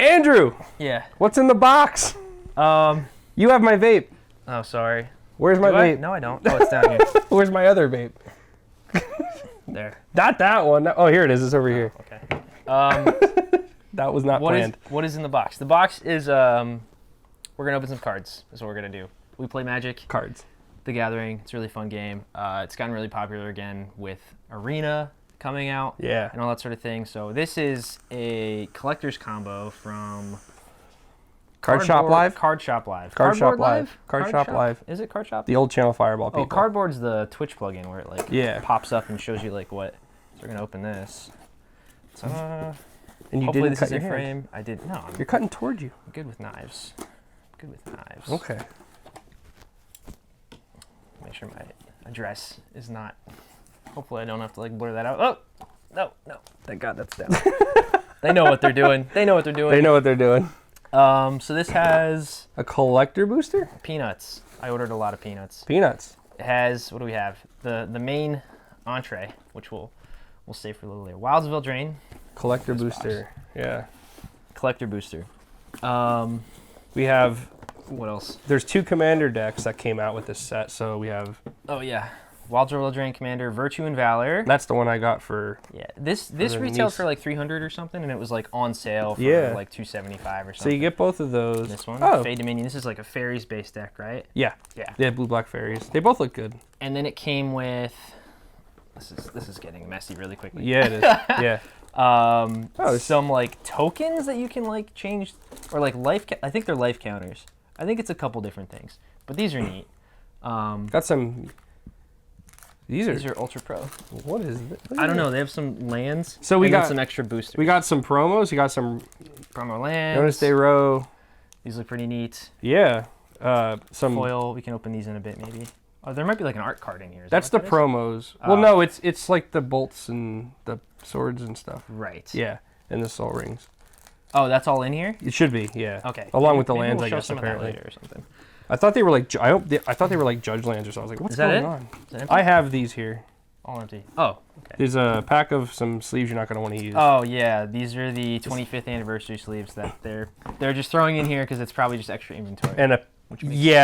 Andrew, Yeah. what's in the box? You have my vape. Oh, sorry. Where's my vape? No, I don't. Oh, it's down here. Where's my other vape? There. Not that one. Oh, here it is. It's over here. Okay. That was not planned. What is in the box? The box is we're gonna open some cards. That's what we're gonna do. We play Magic. Cards. The Gathering. It's a really fun game. It's gotten really popular again with Arena coming out. Yeah. And all that sort of thing. So this is a collector's combo from Card Shop Live? Card Shop Live. Card Shop Cardboard Live. Card Shop Live. Is it Card Shop? The old Channel Fireball people. Oh, Cardboard's the Twitch plugin where it like pops up and shows you like what. So we're gonna open this. So, and you hopefully didn't this cut is your in hand. frame. I did no. You're cutting towards you. I'm good with knives. Good with knives. Okay. Make sure my address is not. Hopefully I don't have to like blur that out. Oh no. Thank God that's down. They know what they're doing. They know what they're doing. They know what they're doing. So this has a collector booster? Peanuts. I ordered a lot of peanuts. Peanuts. It has, what do we have? The main entree, which we'll save for a little later. Wilds of Eldraine. Collector booster. Box. Yeah. Collector booster. We have, what else? There's 2 commander decks that came out with this set, so we have. Oh yeah. Wilds of Eldraine Commander, Virtue and Valor. That's the one I got for. Yeah, this retailed for like 300 or something, and it was like on sale for like 275 or something. So you get both of those. This one, Fade Dominion. This is like a fairies based deck, right? Yeah. Yeah. They have blue black fairies. They both look good. And then it came with. This is getting messy really quickly. Yeah, it is. Yeah. Some like tokens that you can like change, or like life. I think they're life counters. I think it's a couple different things, but these are neat. Got some. These are Ultra Pro. What is it? I don't know. They have some lands. So we got some extra boosters. We got some promos. We got some promo lands. Notice Day Row. These look pretty neat. Yeah. Some foil. We can open these in a bit, maybe. Oh, there might be like an art card in here. That's the promos. Well, no, it's like the bolts and the swords and stuff. Right. Yeah, and the soul rings. Oh, that's all in here. It should be. Yeah. Okay. Along with the maybe lands, we'll I guess. some Apparently. of that later or something. I thought they were like. I thought they were like judge lands or something. I was like, what's going on? I have these here. All empty. Oh, okay. There's a pack of some sleeves you're not going to want to use. Oh yeah, these are the 25th anniversary sleeves that they're just throwing in here because it's probably just extra inventory. And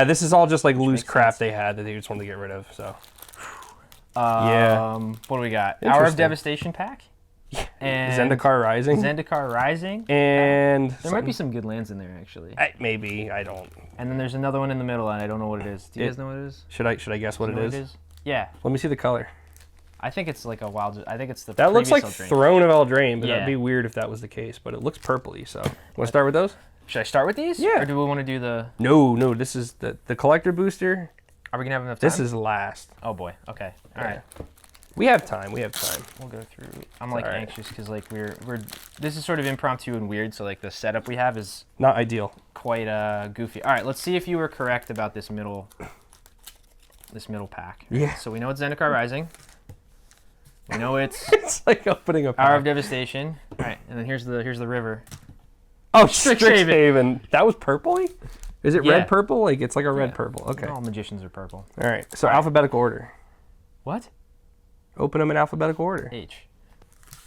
this is all just like loose crap they had that they just wanted to get rid of. So. What do we got? Hour of Devastation pack. Yeah. And Zendikar Rising. Zendikar Rising. And there might be some good lands in there actually. Maybe I don't. And then there's another one in the middle, and I don't know what it is. Do you guys know what it is? Should I guess what it is? Yeah. Let me see the color. I think it's like a wild. I think it's the. That looks like Eldraine. Throne of Eldraine, but that'd be weird if that was the case. But it looks purpley. So, want to start with those? Should I start with these? Yeah. Or do we want to do the? No. This is the collector booster. Are we gonna have enough time? This is last. Oh boy. Okay. All right. We have time. We'll go through. I'm like anxious because like we're. This is sort of impromptu and weird. So like the setup we have is not ideal. Quite goofy. All right. Let's see if you were correct about this middle. This middle pack. Yeah. So we know it's Zendikar Rising. We know it's. It's like opening a pack. Hour of Devastation. All right, and then here's the river. Oh, Strixhaven. That was purpley? Is it red purple? Like it's like a red purple. Okay. All magicians are purple. All right. So alphabetical order. What? Open them in alphabetical order. H.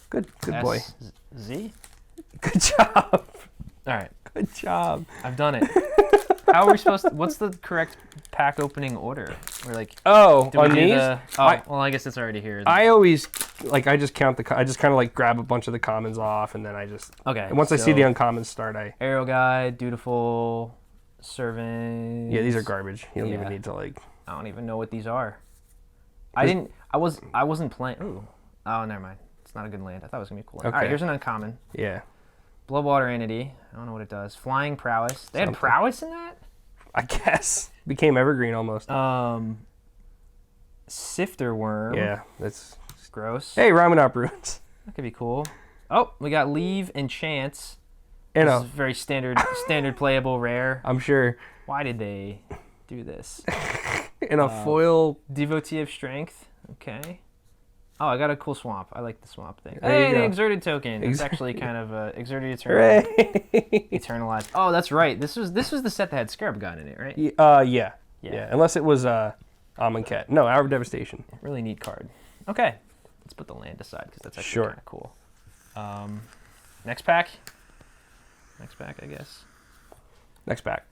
Good boy. Z. Good job. All right. Good job. I've done it. How are we supposed to? What's the correct pack opening order? We're like. Oh, on these? Well, I guess it's already here. I always I just count I just kind of like grab a bunch of the commons off, and then I just. Okay. And once I see the uncommons start, Arrow Guide, Dutiful, Servant. Yeah, these are garbage. You don't even need to like. I don't even know what these are. I wasn't playing. Ooh. Oh, never mind. It's not a good land. I thought it was gonna be a cool. Okay. All right, here's an uncommon. Yeah. Bloodwater Entity. I don't know what it does. Flying Prowess. They had prowess in that? I guess. Became evergreen almost. Sifter Worm. Yeah, that's gross. Hey, Ramanop Runes. That could be cool. Oh, we got Leave and Chance. This is very standard playable rare. I'm sure. Why did they do this? In a foil. Devotee of Strength. Okay. Oh, I got a cool swamp. I like the swamp thing. Hey, the Exerted token. It's actually kind of Exerted Eternal. Eternalized. Oh, that's right. This was the set that had Scarab Gun in it, right? Yeah. Unless it was Amonkhet. No, Hour of Devastation. Really neat card. Okay. Let's put the land aside because that's actually kind of cool. Next pack. Next pack, I guess. Next pack.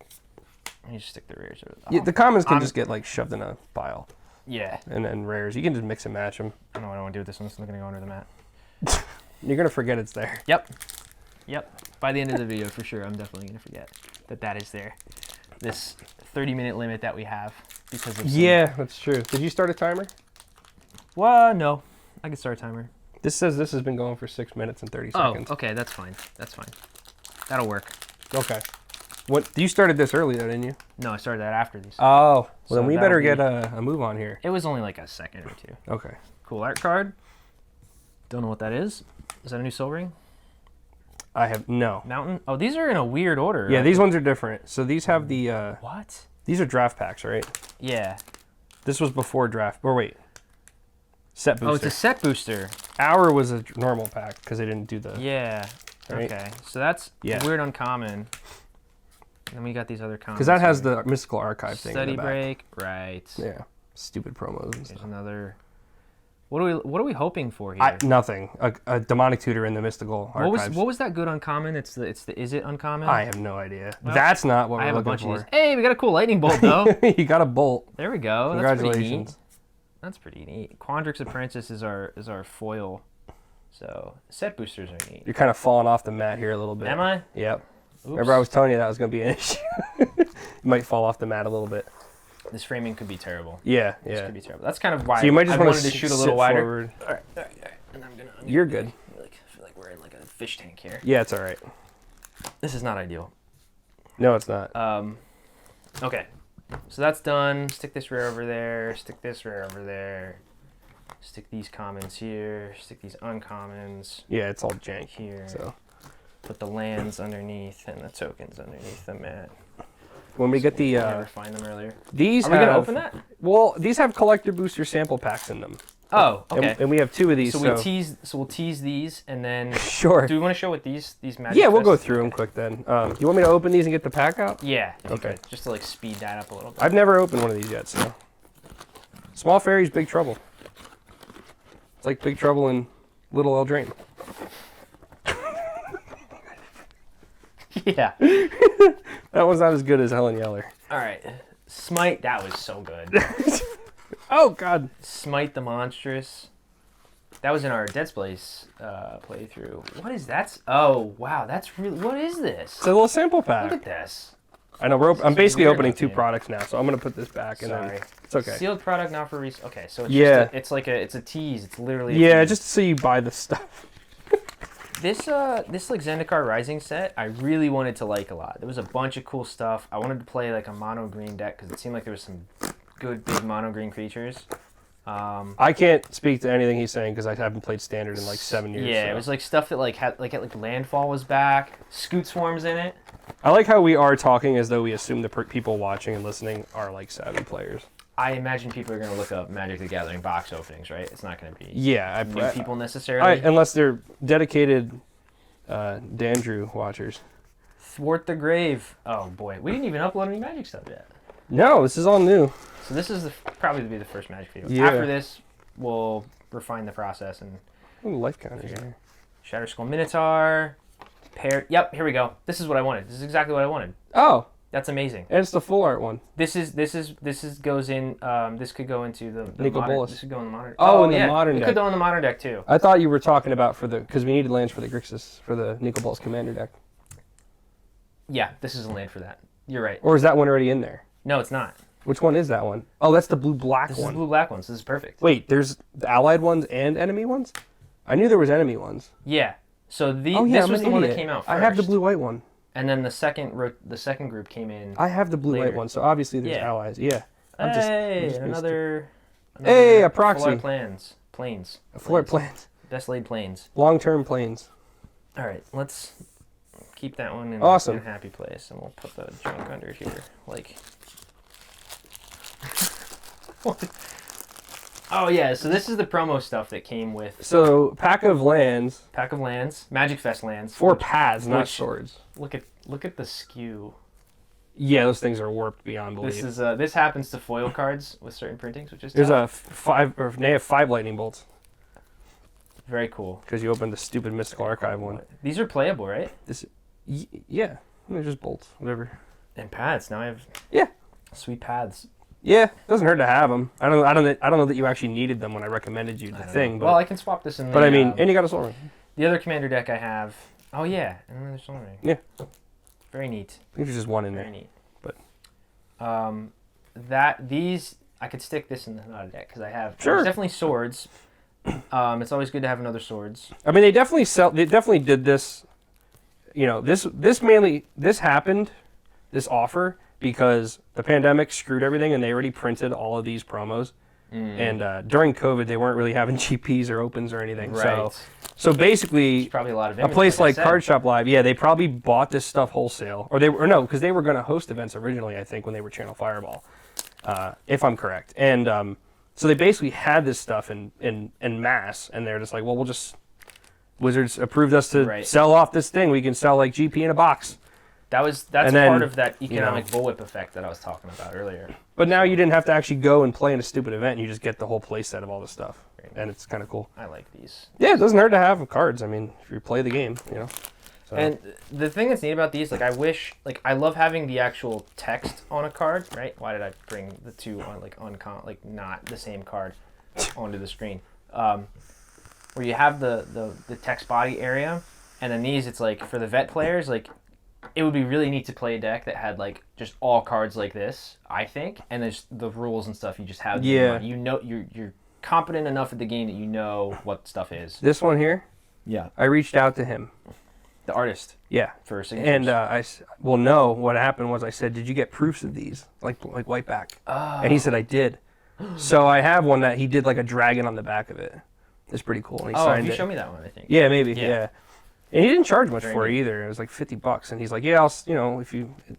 You just stick the rares. Yeah, the commons can just get like shoved in a pile. Yeah. And then rares, you can just mix and match them. I don't know what I want to do with this one. It's not going to go under the mat. You're going to forget it's there. Yep. By the end of the video, for sure, I'm definitely going to forget that is there. This 30-minute limit that we have because of Yeah, that's true. Did you start a timer? Well, no. I can start a timer. This says this has been going for 6 minutes and 30 seconds. Oh, okay. That's fine. That'll work. Okay. What? You started this early, though, didn't you? No, I started that after these. Oh, well, So then we better get a move on here. It was only like a second or two. Okay. Cool art card. Don't know what that is. Is that a new Soul Ring? I have no. Mountain? Oh, these are in a weird order. Yeah, these ones are different. So these have the... What? These are draft packs, right? Yeah. This was before draft. Or wait. Set booster. Oh, it's a set booster. Our was a normal pack because they didn't do the... Yeah. Right? Okay. So that's weird uncommon. And then we got these other commons. Because that has the Mystical Archive thing Study in the back. break. Right. Yeah. Stupid promos and There's stuff. another... What are we hoping for here? Nothing. A demonic tutor in the Mystical Archives. What was that good uncommon? It's the is it uncommon? I have no idea. Well, that's not what we're looking for. Of these. Hey, we got a cool lightning bolt though. You got a bolt. There we go. Congratulations. That's pretty neat. Quandrix Apprentice is our foil. So set boosters are neat. You're kind of falling off the mat here a little bit. Am I? Yep. Oops. Remember I was telling you that was going to be an issue. You might fall off the mat a little bit. This framing could be terrible. Yeah, This could be terrible. That's kind of why so you might just I want wanted to shoot a little wider. Forward. All right. And I'm gonna You're good. I feel like we're in like a fish tank here. Yeah, it's all right. This is not ideal. No, it's not. Okay. So that's done. Stick this rare over there. Stick this rare over there. Stick these commons here. Stick these uncommons Yeah, it's all jank. here. So Put the lands underneath and the tokens underneath the mat. when we get the never find them earlier. these Are we have, gonna open that? Well, these have collector booster sample packs in them. Oh, okay. And we have 2 of these. So we'll tease these and then. Sure. Do we want to show what these magic? Yeah, we'll go vests- through them quick then. You want me to open these and get the pack out? Yeah. if you Okay. could, just to like speed that up a little bit. I've never opened one of these yet, so. Small Fairies, Big Trouble. It's like Big Trouble in Little Eldraine. Yeah. That one's not as good as Helen Yeller. All right. Smite. That was so good. Oh, God. Smite the Monstrous. That was in our Dead Space playthrough. What is that? Oh, wow. That's really... What is this? It's a little sample Look pack. at this. I know, I'm basically weird opening 2 looking. products now, so I'm going to put this back. And Sorry. then it's okay. Sealed product not for resale. Okay, so it's Yeah. it's a tease. It's literally a Yeah, tease. just so you buy the stuff. This like Zendikar Rising set, I really wanted to like a lot. There was a bunch of cool stuff. I wanted to play like a mono green deck because it seemed like there was some good big mono green creatures. I can't speak to anything he's saying because I haven't played Standard in like 7 years. Yeah, so. it was like stuff that had Landfall was back. Scoot Swarm's in it. I like how we are talking as though we assume the people watching and listening are like savvy players. I imagine people are going to look up Magic the Gathering box openings, right? It's not going to be Yeah, new people necessarily. unless they're dedicated Dandrew watchers. Thwart the Grave. Oh boy, we didn't even upload any Magic stuff yet. No, this is all new. So this is probably be the first Magic video. Yeah. After this, we'll refine the process and Ooh, life counter here. Shatter Skull Minotaur. Pair. Yep, here we go. This is what I wanted. This is exactly what I wanted. Oh, That's amazing. and it's the full art one. This goes in. This could go into the Nico modern. Bolas. This could go in the modern. Oh, in the yeah. modern It deck. could go in the modern deck too. I thought you were talking about because we needed lands for the Grixis, for the Nico Balls Commander deck. Yeah, this is a land for that. You're right. Or is that one already in there? No, it's not. Which one is that one? Oh, that's the blue-black This is one. the blue black ones. This is perfect. Wait, there's the allied ones and enemy ones? I knew there was enemy ones. Yeah. So this I'm was an the one that idiot. came out first. I have the blue-white one. And then the second group came in. I have the blue-white Later. one, so obviously there's Yeah. allies. Yeah. I'm Hey, just another Hey, a proxy. Full Art Plains. Floor plans. Best laid plains. Long-term planes. All right, let's keep that one in, Awesome. in a happy place, and we'll put the junk under here. Like, what? Oh yeah, so this is the promo stuff that came with So, pack of lands. Pack of Lands, Magic Fest lands. 4 paths, not which- swords. Look at the skew. Yeah, those things are warped beyond belief. This is this happens to foil cards with certain printings, which is There's tough. 5, or they have 5 lightning bolts Very cool. because you opened the stupid Mystical Archive one. These are playable, right? Yeah, they're just bolts, whatever. And pads. Now I have Yeah. sweet pads. Yeah, doesn't hurt to have them. I don't know that you actually needed them when I recommended you the thing. But, Well, I can swap this in. But I mean, and you got a soul ring. The other commander deck I have. Oh yeah, and another soul ring. Yeah. Very neat. I think there's just one in Very there. neat. But These I could stick this in another deck because I have. Sure. There's definitely swords. It's always good to have another swords. I mean, they definitely did this. You know, this happened, this offer, because the pandemic screwed everything, and they already printed all of these promos. And during COVID, they weren't really having GPs or opens or anything. Right. So basically, There's probably a lot of a place like like Card Shop Live, yeah, they probably bought this stuff wholesale, because they were going to host events originally, I think, when they were Channel Fireball, if I'm correct. And so they basically had this stuff in mass, and they're just like, well, Wizards approved us to sell off this thing. We can sell like GP in a box. That's part of that economic bullwhip effect that I was talking about earlier. But now you didn't have to actually go and play in a stupid event. You just get the whole play set of all this stuff, and it's kind of cool. I like these. Yeah, it doesn't hurt to have cards. I mean, if you play the game, you know. So. And the thing that's neat about these, like, I love having the actual text on a card, right? Why did I bring the two on, not the same card onto the screen? Where you have the text body area, and then these, it's like, for the vet players, like, it would be really neat to play a deck that had, like, just all cards like this, I think, and there's the rules and stuff you just have. Yeah. You know, you're competent enough at the game that you know what stuff is. This one here? Yeah. I reached out to him. The artist. Yeah. For signatures. And no, what happened was I said, did you get proofs of these? Like white back. Oh. And he said, I did. So I have one that he did like a dragon on the back of it. It's pretty cool. And he signed you it. showed me that one, I think. Yeah, maybe. Yeah. And he didn't charge much Very for it neat. either. It was like $50, and he's like, "Yeah,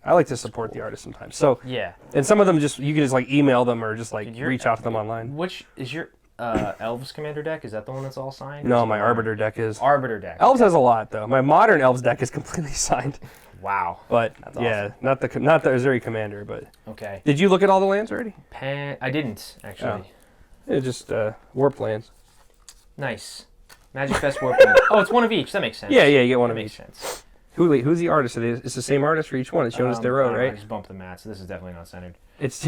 I like to support the artist sometimes." So Yeah. and some of them you can just like email them or just like Your- reach out to them online. Which is your Elves Commander deck? Is that the one that's all signed? No, my Arbiter deck is. Arbiter deck. Elves has a lot though. My modern Elves deck is completely signed, Wow. but That's yeah, awesome. not the Azuri Commander. But Okay. did you look at all the lands already? I didn't actually. Yeah, just warp lands. Nice. Magic Fest Warp. Oh, it's one of each. That makes sense. Yeah, you get one That of makes each. sense. Who's the artist? It's the same artist for each one. It's Jonas I don't Dero, know, right? I just bumped the mat, so this is definitely not centered. It's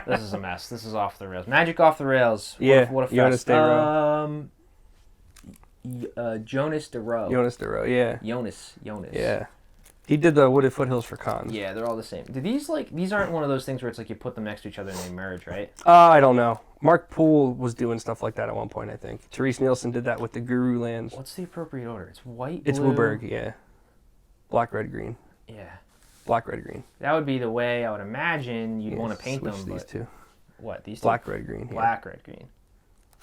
This is a mess. This is off the rails. Magic off the rails. Yeah, What a Jonas fest. Dero. Jonas Dero. Jonas Dero. Yeah. Jonas. Yeah. He did the Wooded Foothills for cons. Yeah, they're all the same. Do these these aren't one of those things where it's like you put them next to each other and they merge, right? I don't know. Mark Poole was doing stuff like that at one point, I think. Therese Nielsen did that with the Guru lands. What's the appropriate order? It's white, It's blue. Wooburg, yeah. Black, red, green. Yeah. Black, red, green. That would be the way I would imagine you'd want to paint switch them. these But two. what, these two? Black, red, green. Yeah. Black, red, green.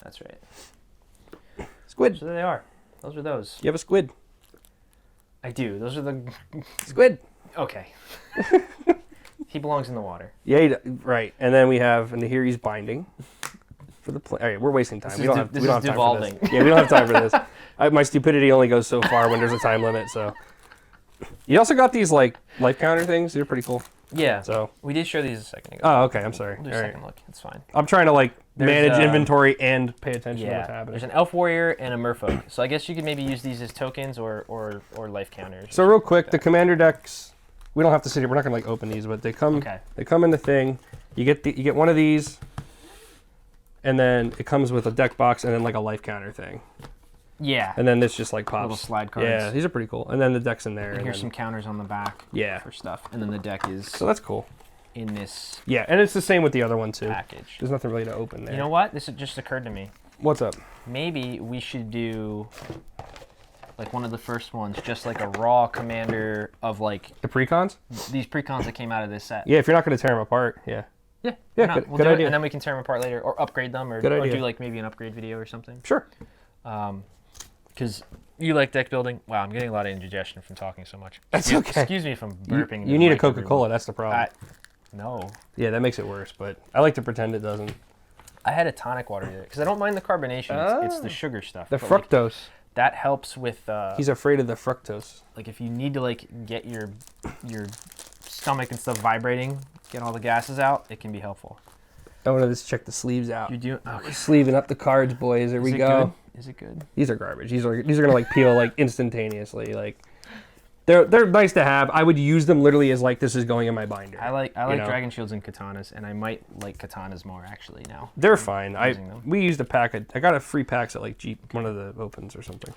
That's right. Squid. So there they are. Those are those. You have a squid. I do. Those are the... Squid. Okay. He belongs in the water. Yeah, right. And then we have Nahiri's Binding for the play. All right, we're wasting time. This We is don't de- have, this we don't is have time for devolving. this. Yeah, we don't have time for this. My stupidity only goes so far when there's a time limit, so. You also got these, like, life counter things. They're pretty cool. Yeah. So. We did show these a second ago. Oh, okay. I'm sorry. We'll do a All right. second look. It's fine. I'm trying to, like, There's, manage inventory and pay attention to what's Yeah. happening. There's an Elf Warrior and a Merfolk. So I guess you could maybe use these as tokens or life counters. So real quick, the commander decks, we don't have to sit here. We're not gonna like open these, but they come. Okay. They come in the thing. You get one of these, and then it comes with a deck box and then like a life counter thing, Yeah. and then this just like pops. Little slide cards. Yeah, these are pretty cool. And then the deck's in there. And And here's then, some counters on the back yeah. for stuff. And then the deck is So that's cool. in this Yeah, and it's the same with the other one too. package. There's nothing really to open there. You know what? This just occurred to me. What's up? Maybe we should do like one of the first ones, just like a raw commander of like The precons? these precons that came out of this set. Yeah, if you're not gonna tear them apart, yeah. Yeah, Yeah, why not? good- We'll good do idea. it, and then we can tear them apart later, or upgrade them, or Good idea. do like maybe an upgrade video or something. Sure. Because you like deck building. Wow, I'm getting a lot of indigestion from talking so much. That's okay. Excuse me if I'm burping. into You the need a mic every Coca-Cola. once- That's the problem. No. Yeah, that makes it worse. But I like to pretend it doesn't. I had a tonic water there because I don't mind the carbonation. It's the sugar stuff. The but, like, fructose. that helps with He's afraid of the fructose. like if you need to like get your stomach and stuff vibrating, get all the gases out, it can be helpful. I want to just check the sleeves out. You do. Okay. Sleeving up the cards, boys. There we go. Good? Is it good? These are garbage. These are gonna like peel like instantaneously. Like They're nice to have. I would use them literally as like this is going in my binder. I like know? dragon shields and katanas, and I might like katanas more actually now. They're fine. Using them. We used a pack. I got a free packs at like Jeep, one of the opens or something.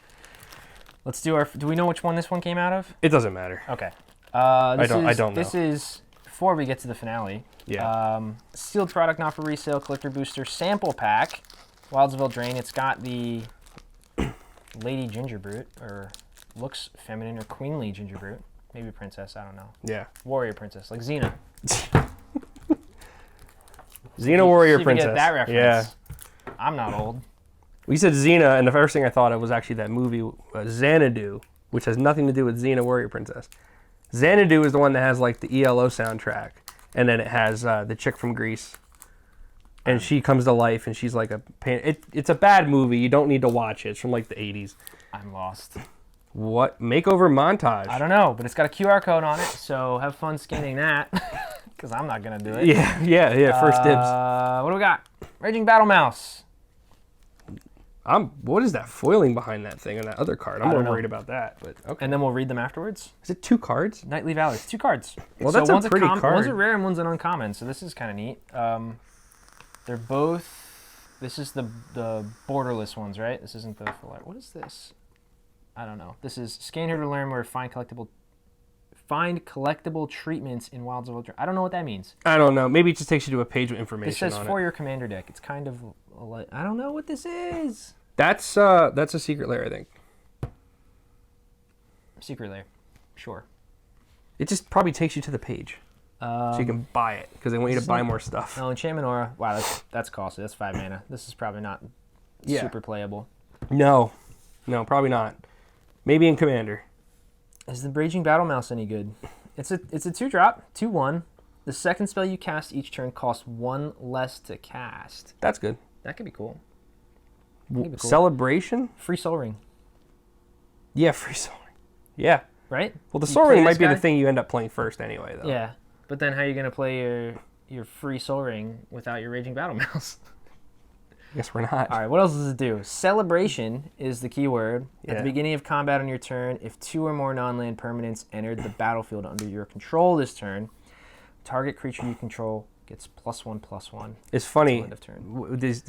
Let's do our. Do we know which one this one came out of? It doesn't matter. Okay. I don't know. This is before we get to the finale. Yeah. Sealed product not for resale. Collector booster sample pack. Wilds of Eldraine. It's got the Lady Ginger Brute, or looks feminine or queenly Ginger Brute. Maybe princess. I don't know. Yeah. Warrior princess, like Xena. Xena Warrior See if you Princess. get that reference. Yeah. I'm not old. We said Xena, and the first thing I thought of was actually that movie Xanadu, which has nothing to do with Xena Warrior Princess. Xanadu is the one that has like the ELO soundtrack, and then it has the chick from Greece, and she comes to life, and she's like it's a bad movie. You don't need to watch it. It's from like the 80s. I'm lost. What makeover montage? I don't know, but it's got a QR code on it, so have fun scanning that, because I'm not gonna do it. Yeah. First dibs. What do we got? Raging Battle Mouse. What is that foiling behind that thing on that other card? I'm I more don't know. worried about that. But okay. And then we'll read them afterwards. Is it 2 cards? Knightly Valor. It's 2 cards. Well, that's a one's pretty card. One's a rare and one's an uncommon, so this is kind of neat. They're both. This is the borderless ones, right? This isn't the full art. What is this? I don't know. This is scan here to learn where find collectible treatments in Wilds of Eldraine. I don't know what that means. I don't know. Maybe it just takes you to a page with information It says on for it. your commander deck. It's kind of I don't know what this is. That's a secret lair, I think. Secret lair. Sure. It just probably takes you to the page, so you can buy it because they want you to buy more stuff. No, enchantment aura. Wow, that's costly. That's 5 mana. This is probably not super playable. No, probably not. Maybe in Commander. Is the Raging Battle Mouse any good? It's a 2-drop, 2/1. The second spell you cast each turn costs 1 less to cast. That's good. That could be cool. Cool. Celebration? Free Soul Ring, Yeah, free Soul Ring. Yeah. right? Well, the You Soul play Ring this might be guy? the thing you end up playing first anyway, though. Yeah, but then how are you gonna play your Free Soul Ring without your Raging Battle Mouse? I guess we're not. All right, what else does it do? Celebration is the keyword. At Yeah. the beginning of combat on your turn, if 2 or more non-land permanents entered the battlefield under your control this turn, target creature you control gets +1/+1. It's funny. Till end of turn. These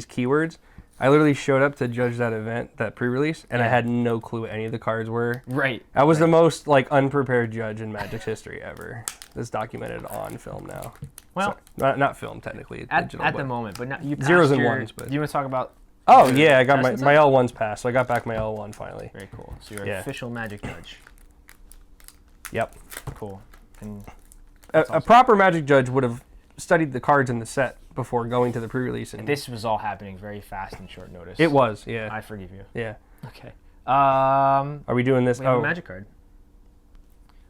keywords. I literally showed up to judge that event, that pre-release, and I Yeah. had no clue what any of the cards were. Right. I was the most like unprepared judge in Magic's history ever. That's documented on film now. Well, Not film technically. at digital, the moment, but not, you passed Zeros and your, ones, but- Do you want to talk about? Oh your yeah, I got testing my stuff? L1s passed, so I got back my L1 finally. Very cool. So you're Yeah. official Magic judge. Yep. Cool. And A awesome. proper Magic judge would have studied the cards in the set before going to the pre-release, and this was all happening very fast and short notice. it was. Yeah. I forgive you. Yeah. Okay. Are we doing this? We have Oh, a Magic card.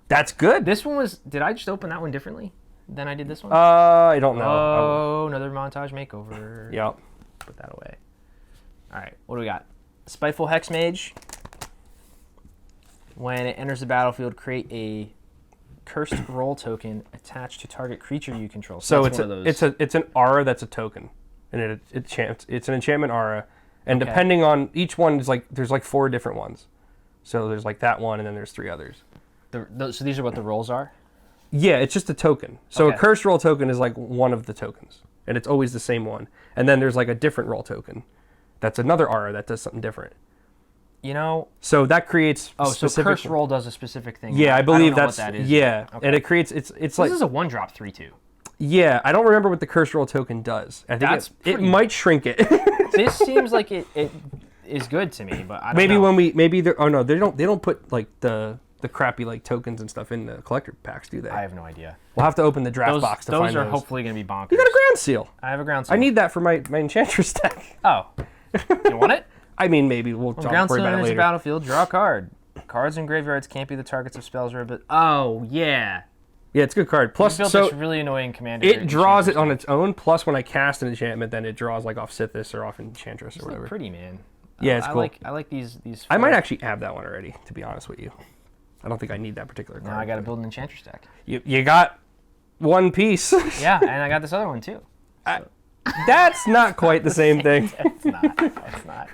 that's good. This one was. Did I just open that one differently than I did this one? I don't know. Oh, another montage makeover. Yep. Put that away. All right. What do we got? Spiteful Hexmage. When it enters the battlefield, create a cursed roll token attached to target creature you control. So that's one of those. it's an aura that's a token, and it's an enchantment aura, and Okay. depending on each one is like there's like 4 different ones. So there's like that one, and then there's 3 others. So these are what the rolls are. Yeah, it's just a token. So Okay. a cursed roll token is like one of the tokens, and it's always the same one. And then there's like a different roll token. That's another aura that does something different. You know. So that creates Oh, so specific. cursed roll does a specific thing. Yeah, I believe don't know that's what that is. yeah, Okay. and it creates it's This like is a 1-drop 3/2. yeah. I don't remember what the cursed roll token does. I think That's it pretty- might shrink it. This seems like it is good to me, but I don't maybe know. maybe they're they don't put like the crappy like tokens and stuff in the collector packs, do they? I have no idea. We'll have to open the draft Those box to find are those. hopefully going to be bonkers. You got a ground seal. I have a ground seal. I need that for my enchantress deck. Oh, you want it? I mean, maybe we'll Ground worry seal about it enters the later. battlefield. Draw a card. Cards in graveyards can't be the targets of spells or but oh yeah. Yeah, it's a good card. Plus, Built so this really annoying commander. it draws it Enchantress. on its own. Plus, when I cast an enchantment, then it draws like off Sithis or off Enchantress or It's whatever. pretty, man. Yeah, it's cool. I like these. I might four- actually have that one already, to be honest with you. I don't think I need that particular card. Now I got to build an enchantress deck. You got one piece. Yeah, and I got this other one too. That's not quite the same thing. It's not. It's not.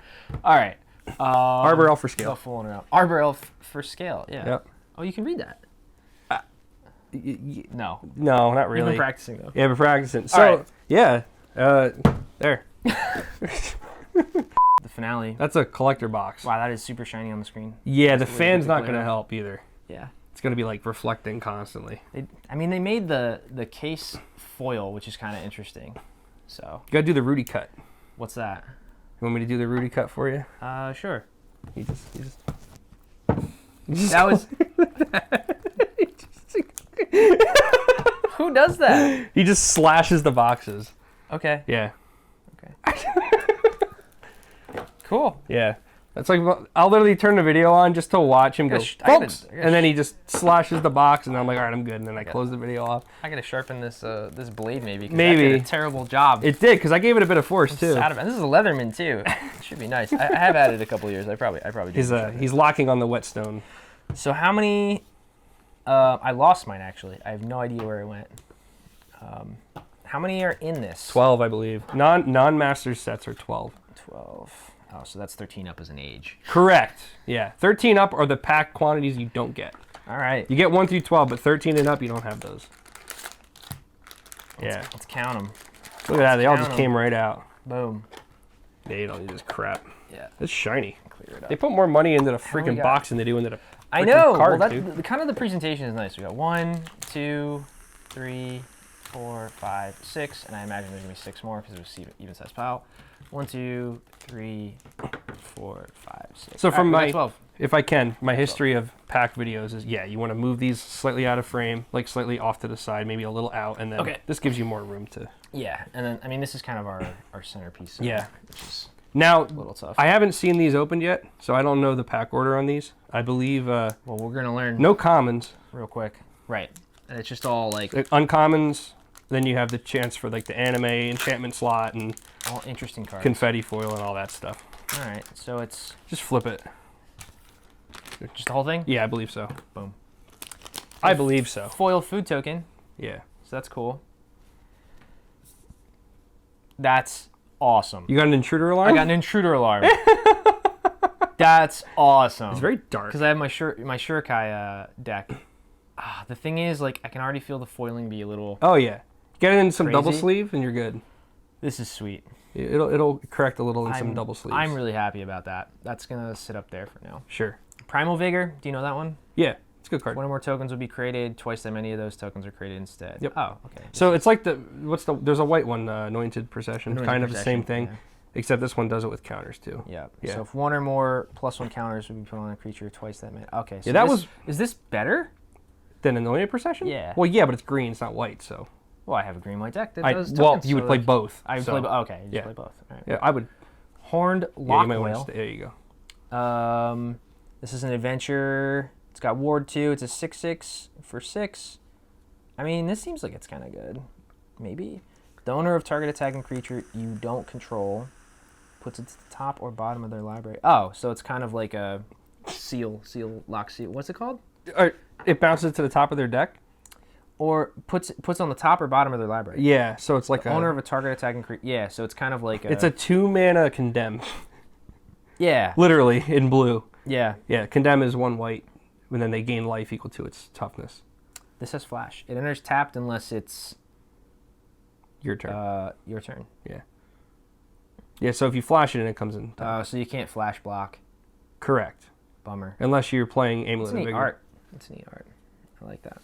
All right. Arbor Elf for Go scale. fooling around. Arbor Elf for scale. Yeah. Yep. Oh, you can read that. No. No, not You've really. been practicing though. Yeah, but practicing. So, All right. yeah. There. The finale. That's a collector box. Wow, that is super shiny on the screen. Yeah, the That's the way to fan's get the not glare going to out. help either. Yeah. It's going to be like reflecting constantly. They made the case foil, which is kind of interesting. So. You got to do the Rudy cut. What's that? You want me to do the Rudy cut for you? Sure. You just That was. Who does that? He just slashes the boxes. Okay. Yeah. Okay. Cool. Yeah. That's like, I'll literally turn the video on just to watch him go, folks, and then he just slashes the box, and then I'm like, all right, I'm good, and then I close the video off. I gotta sharpen this this blade maybe. 'Cause Maybe. That did a terrible job. It did, because I gave it a bit of force, too. Sad about, this is a Leatherman too. It should be nice. I have had it a couple years. I probably do. He's locking on the whetstone. So how many? I lost mine actually. I have no idea where it went. How many are in this? 12, I believe. Non-Masters sets are 12. 12. Oh, so that's 13 up as an age. Correct. Yeah. 13 up are the pack quantities you don't get. All right. You get 1 through 12, but 13 and up, you don't have those. Yeah. Let's count them. Look at that. They all just count 'em. came right out. Boom. Yeah, you don't need this crap. Yeah. It's shiny. Clear it up. They put more money into the How many freaking we got? box than they do into the I freaking know. card, Well, dude. the kind of the presentation is nice. We got 1, 2, 3, 4, 5, 6, and I imagine there's gonna be 6 more because it was even size pile. 1, 2, 3, 4, 5, 6. So from we got my, 12. if I can, my history of pack videos is, yeah, you want to move these slightly out of frame, like slightly off to the side, maybe a little out, and then Okay. this gives you more room to. Yeah, and then I mean this is kind of our centerpiece. So, Yeah. Which is Now, a little tough. I haven't seen these opened yet, so I don't know the pack order on these. I believe Well, we're gonna learn no commons, real quick. Right, and it's just all like uncommons. Then you have the chance for like the anime enchantment slot and all interesting cards. confetti foil and all that stuff. All right, so it's Just flip it. just the whole thing. Yeah, I believe so. Boom. I believe so. Foil food token. Yeah. So that's cool. That's awesome. You got an intruder alarm? I got an intruder alarm. That's awesome. It's very dark. Because I have my Shurikai deck. The thing is, like, I can already feel the foiling be a little. Oh yeah. Get it in some double Crazy. sleeve and you're good. This is sweet. It'll correct a little in some double sleeves. I'm really happy about that. That's gonna sit up there for now. Sure. Primal Vigor. Do you know that one? Yeah, it's a good card. 1 or more tokens will be created. Twice that many of those tokens are created instead. Yep. Oh, okay. So it's like there's a white one, Anointed Procession, Anointed kind of the same Procession, thing, except this one does it with counters too. Yeah. Yeah. So if 1 or more +1 counters would be put on a creature twice that many. Okay. So Yeah, that was Is this better? then Anointed Procession. Yeah. Well, yeah, but it's green, it's not white, so. Well, I have a green white deck that does Well, tokens, you would so, play like, both. I would so. play both. Okay, you just Yeah. play both. All right. Yeah, I would. Horned Yeah, you might want Lock to. There you go. Whale. This is an adventure. It's got Ward 2. It's a 6/6 for 6. I mean, this seems like it's kind of good. Maybe. The owner of target attacking creature you don't control puts it to the top or bottom of their library. Oh, so it's kind of like a lock seal. What's it called? It bounces to the top of their deck. Or puts on the top or bottom of their library. Yeah, so it's like The owner of a target attacking creature. Yeah, so it's kind of like It's a 2-mana condemn, yeah, literally in blue. yeah. Yeah, condemn is 1 white, and then they gain life equal to its toughness. This has flash. It enters tapped unless it's Your turn. your turn. Yeah, so if you flash it and it comes in. So you can't flash block. Correct. Bummer. Unless you're playing It's Amulet of neat Vigor. art. It's neat art. I like that.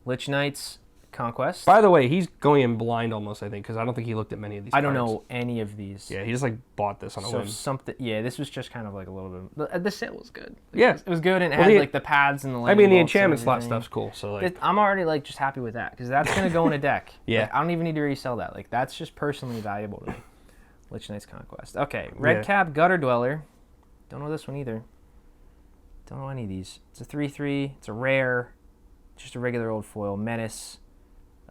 Lich Knight's Conquest. By the way, he's going in blind almost, I think, because I don't think he looked at many of these I don't cards. know any of these. Yeah, he just like bought this on a So whim. something. Yeah, this was just kind of like a little bit. The sale was good. Yeah. It was good and it Well, had the- like the pads and the. I mean, the lightning bolts and enchantment slot everything. stuff's cool, so like... I'm already like just happy with that because that's gonna go in a deck. Yeah. Like, I don't even need to resell that. Like that's just personally valuable to me. Lich Knight's Conquest. Okay, Red Yeah. Cap Gutter Dweller. Don't know this one either. Don't know any of these. It's a 3/3. It's a rare. Just a regular old foil. Menace.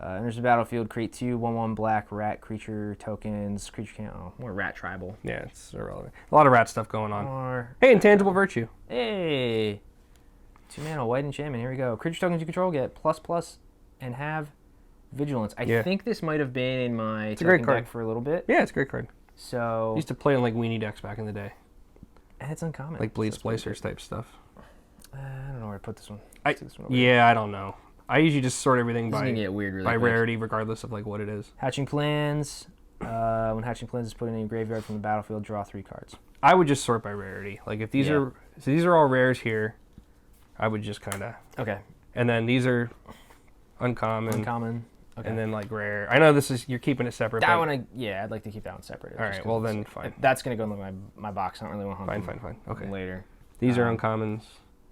Enters the battlefield. Create 2 1/1 black rat creature tokens. Creature can't. Oh, more rat tribal. Yeah, it's irrelevant. A lot of rat stuff going on. More. Hey, Intangible Virtue. Hey. 2 mana white enchantment. Here we go. Creature tokens you control get ++, and have vigilance. I Yeah. think this might have been in my It's a great token card. deck for a little bit. Yeah, it's a great card. So. Used to play in like weenie decks back in the day, And it's uncommon. like Blade so it's pretty Splicers type stuff. I don't know where to put this one. I don't know. I usually just sort everything This is by gonna get weird really by quick. rarity, regardless of like what it is. Hatching Plans. When Hatching Plans is put in a graveyard from the battlefield, draw 3 cards. I would just sort by rarity. Like if these are all rares here, I would just kind of. Okay. And then these are uncommon. Uncommon. Okay. And then like rare. I know you're keeping it separate. That but, one, I'd like to keep that one separate. All right. Well then, fine. That's gonna go in my box. I don't really want to hunt Fine. Okay. later. These are uncommons.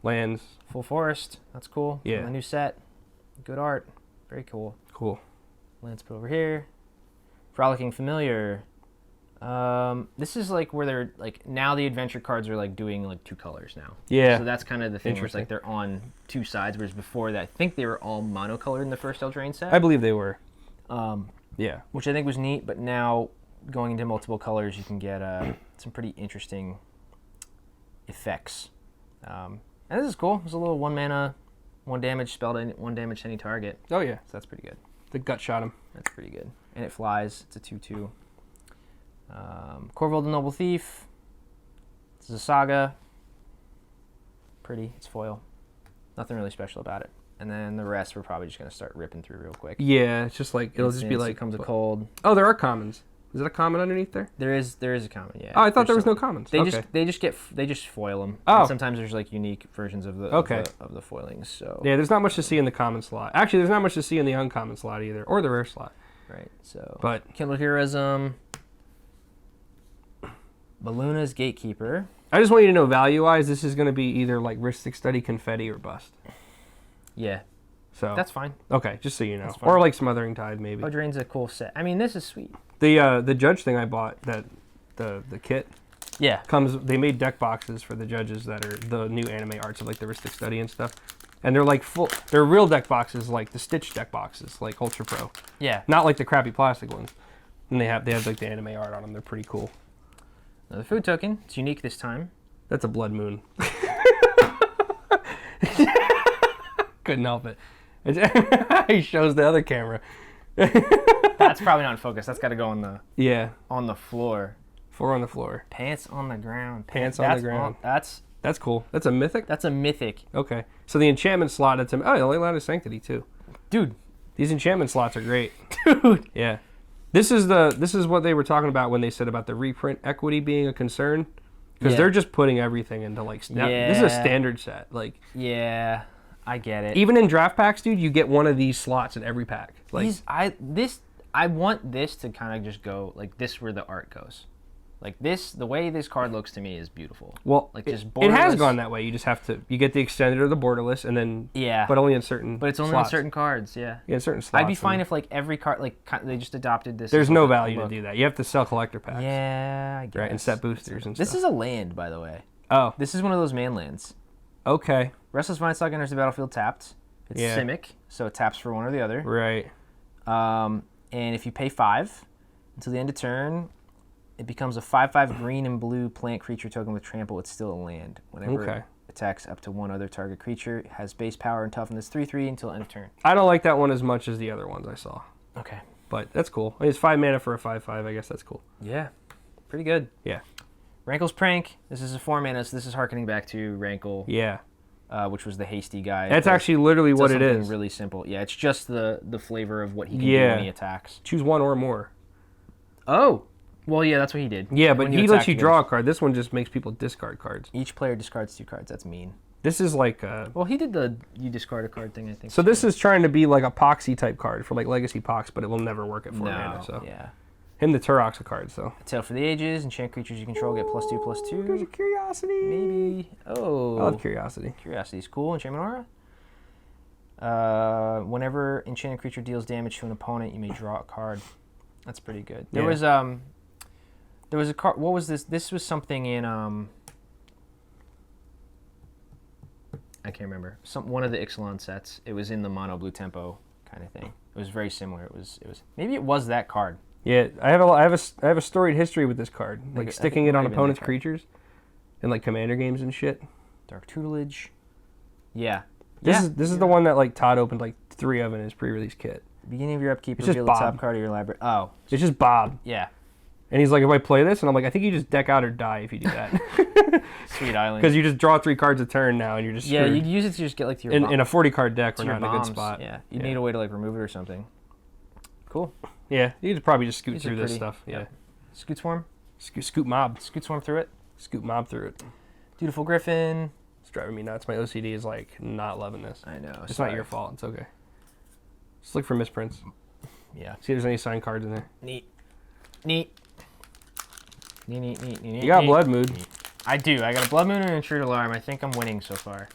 Lands. Full Forest. That's cool. Yeah. The new set. Good art. Very cool. Cool. Lands put over here. Frolicking Familiar. This is like where they're like now the adventure cards are like doing like 2 colors now. Yeah. So that's kind of the thing where it's like they're on 2 sides, whereas before that I think they were all monocolored in the first Eldraine set. I believe they were. Yeah. Which I think was neat, but now going into multiple colors, you can get some pretty interesting effects. And this is cool. It's a little 1 mana, 1 damage spell to 1 damage to any target. Oh yeah. So that's pretty good. The gut shot him. That's pretty good. And it flies. It's a 2/2. Corvold the Noble Thief. This is a saga. Pretty. It's foil. Nothing really special about it. And then the rest we're probably just going to start ripping through real quick. Yeah, it's just like it'll just be Instance, like it comes a cold. Oh, there are commons. Is it a common underneath there? There is a common, yeah. Oh, I thought there was some- no commons. They Okay. just foil them. Oh. And sometimes there's like unique versions of the of the foilings. So Yeah, there's not much to see in the common slot. Actually, there's not much to see in the uncommon slot either, or the rare slot. right. So But Kindle Heroism. Balluna's Gatekeeper. I just want you to know, value-wise, this is going to be either like Ristic Study, Confetti, or Bust. Yeah, So that's fine. okay, just so you know, That's fine. or like Smothering Tide, maybe. Eldraine's a cool set. I mean, this is sweet. The Judge thing I bought, that the kit Yeah. comes. They made deck boxes for the judges that are the new anime arts of like the Ristic Study and stuff, and they're like full. They're real deck boxes, like the Stitch deck boxes, like Ultra Pro, Yeah. not like the crappy plastic ones. And they have like the anime art on them. They're pretty cool. Another food token. It's unique this time. That's a blood moon. Couldn't help it. He shows the other camera. That's probably not in focus. That's got to go on Yeah, the floor. 4 on the floor. Pants on the ground. Pants on the ground. That's cool. That's a mythic? a mythic. Okay. So the enchantment slot, it's the only line of sanctity too. Dude. These enchantment slots are great. Dude. Yeah. This is what they were talking about when they said about the reprint equity being a concern. Because Yeah. they're just putting everything into like this is a standard set. Like Yeah, I get it. even in draft packs, dude, you get one of these slots in every pack. Like I want this to kind of just go like this where the art goes. Like this, the way this card looks to me is beautiful. well, like just it has borderless. gone that way. You just have to get the extended or the borderless, and then Yeah. but only in certain. But it's only slots. on certain cards, yeah. Yeah, in certain slots. I'd be fine and if like every card, like they just adopted this. there's as, no like, a value to look. do that. You have to sell collector packs. Yeah, I guess. Right, and set boosters and stuff. This is a land, by the way. Oh, This is one of those man lands. okay. Restless Mindstalk enters the battlefield tapped. It's Yeah. Simic, so it taps for one or the other. Right. And if you pay 5 until the end of turn, it becomes a 5/5 green and blue plant creature token with trample. It's still a land. Whenever Okay. it attacks up to one other target creature, it has base power and toughness 3/3 until end of turn. I don't like that one as much as the other ones I saw, Okay. but that's cool. I mean, it's 5 mana for a 5/5. I guess that's cool. Yeah. Pretty good. Yeah. Rankle's Prank. This is a 4 mana, so this is harkening back to Rankle, Yeah. which was the hasty guy. That's actually literally what it is. Really simple. Yeah, it's just the flavor of what he can do Yeah. when he attacks. Choose one or more. Oh. Well, yeah, that's what he did. Yeah, but When he lets attack, you he draw a goes, card. This one just makes people discard cards. Each player discards 2 cards. That's mean. This is like Well, he did the you discard a card thing, I think. so this is trying to be like a Poxy type card for like Legacy Pox, but it will never work at 4 mana. So Yeah. him the Turok's a card. So Tale for the Ages. Enchant creatures you control get +2/+2. there's a Curiosity. Maybe. Oh. I love Curiosity. Curiosity's cool. Enchantment Aura. Whenever enchanted creature deals damage to an opponent, you may draw a card. That's pretty good. There Yeah. was a card. What was this? This was something in I can't remember. One of the Ixalan sets. It was in the mono blue tempo kind of thing. It was very similar. It was maybe it was that card. Yeah, I have a storied history with this card, I like think sticking it it might on have been that opponents' card. creatures, in like Commander games and shit. Dark Tutelage. Yeah. This is the one that like Todd opened like 3 of in his pre-release kit. Beginning of your upkeep, It's just reveal the top Bob. card of your library. Oh, It's just Bob. yeah. And he's like, if I play this, and I'm like, I think you just deck out or die if you do that. Sweet Island. Because you just draw 3 cards a turn now, and you're just screwed. Yeah, you'd use it to just get like to your in a 40 card deck, we're your not in a bombs. good spot. Yeah, you need a way to like remove it or something. Cool. Yeah, you could probably just scoot These are through this pretty. stuff. Yeah. Yep. Scoot Swarm. Scoot mob. Scoot Swarm through it. Scoot mob through it. Dutiful Griffin. It's driving me nuts. My OCD is like not loving this. I know. It's not your fault. It's okay. Just look for misprints. Yeah. See if there's any signed cards in there. Neat. Neat. Neat. You got Blood Mood. I do. I got a Blood Moon and an Intruder Alarm. I think I'm winning so far.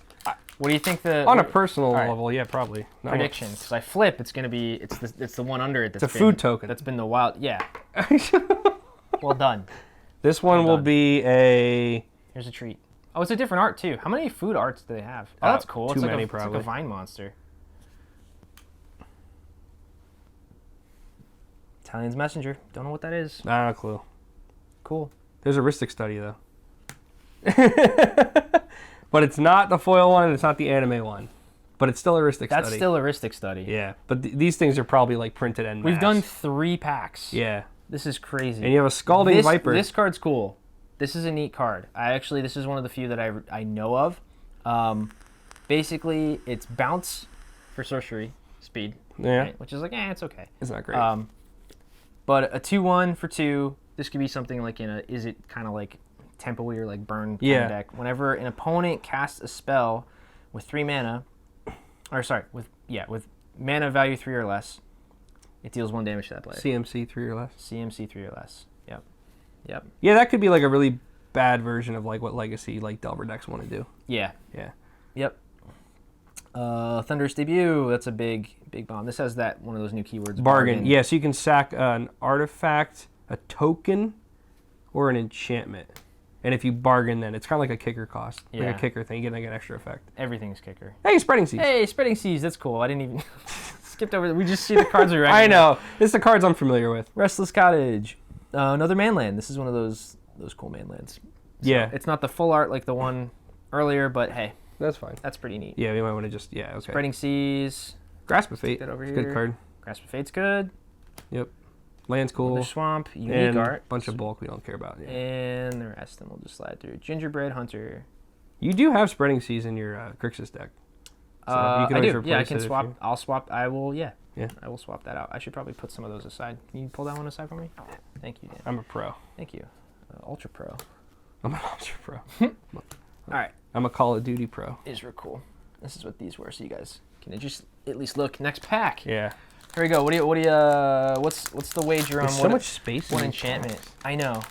What do you think the On a personal All right. level, yeah, probably. Not prediction? Because I flip, it's gonna be it's the one under it. That's It's a food token. That's been the wild. Yeah. Well done. This one Well will done. be a. Here's a treat. Oh, it's a different art too. How many food arts do they have? Oh, that's cool. too It's many, It's like probably. a vine monster. Italian's Messenger. Don't know what that is. Not a clue. Cool. There's a Ristic Study though. But it's not the foil one, and it's not the anime one. But it's still a Ristic Study. That's still a Ristic Study. Yeah, but these things are probably like printed en masse. We've done 3 packs. Yeah, This is crazy. and you have a Scalding Viper. This card's cool. This is a neat card. This is one of the few that I know of. Basically, it's bounce for sorcery speed. Yeah, Right? Which is like, it's okay. it's not great. But a 2/1 for 2. This could be something like is it kind of like Tempo or like Burn kind of deck. Whenever an opponent casts a spell with 3 mana, with mana value 3 or less, it deals 1 damage to that player. CMC 3 or less. CMC 3 or less. Yep. Yeah, that could be like a really bad version of like what Legacy like Delver decks want to do. Yeah. Yeah. Yep. Thunderous Debut. That's a big bomb. This has one of those new keywords. Bargain. Yeah, so you can sack an artifact, a token, or an enchantment. And if you bargain, then it's kind of like a kicker cost. Yeah. Like a kicker thing. You get like an extra effect. Everything's kicker. Hey, Spreading Seas. Hey, Spreading Seas. That's cool. I didn't even skipped over. We just see the cards we recognize. I know. This is the cards I'm familiar with. Restless Cottage. Another manland. This is one of those cool manlands. So Yeah. It's not the full art like the one earlier, but hey, That's fine. that's pretty neat. Yeah, we might want to just, okay. Spreading Seas. Grasp of Fate. Get over It's a good here. card. Grasp of Fate's good. Yep. Land's cool. Another Swamp. Unique And art. a bunch of bulk we don't care about. Yeah. And the rest, and we'll just slide through. Gingerbread Hunter. You do have Spreading Seas in your Grixis deck. So you can I always do. Yeah, I replace can it if swap. you- I'll swap. I will. Yeah. Yeah. I will swap that out. I should probably put some of those aside. Can you pull that one aside for me? Thank you, Dan. I'm a pro. Thank you. Ultra Pro. I'm an Ultra Pro. All right. I'm a Call of Duty pro. These were cool. This is what these were, so you guys can just at least look. Next pack. Yeah. Here we go. What do you? What's the wager on There's so what? much space in What these enchantment? packs. I know.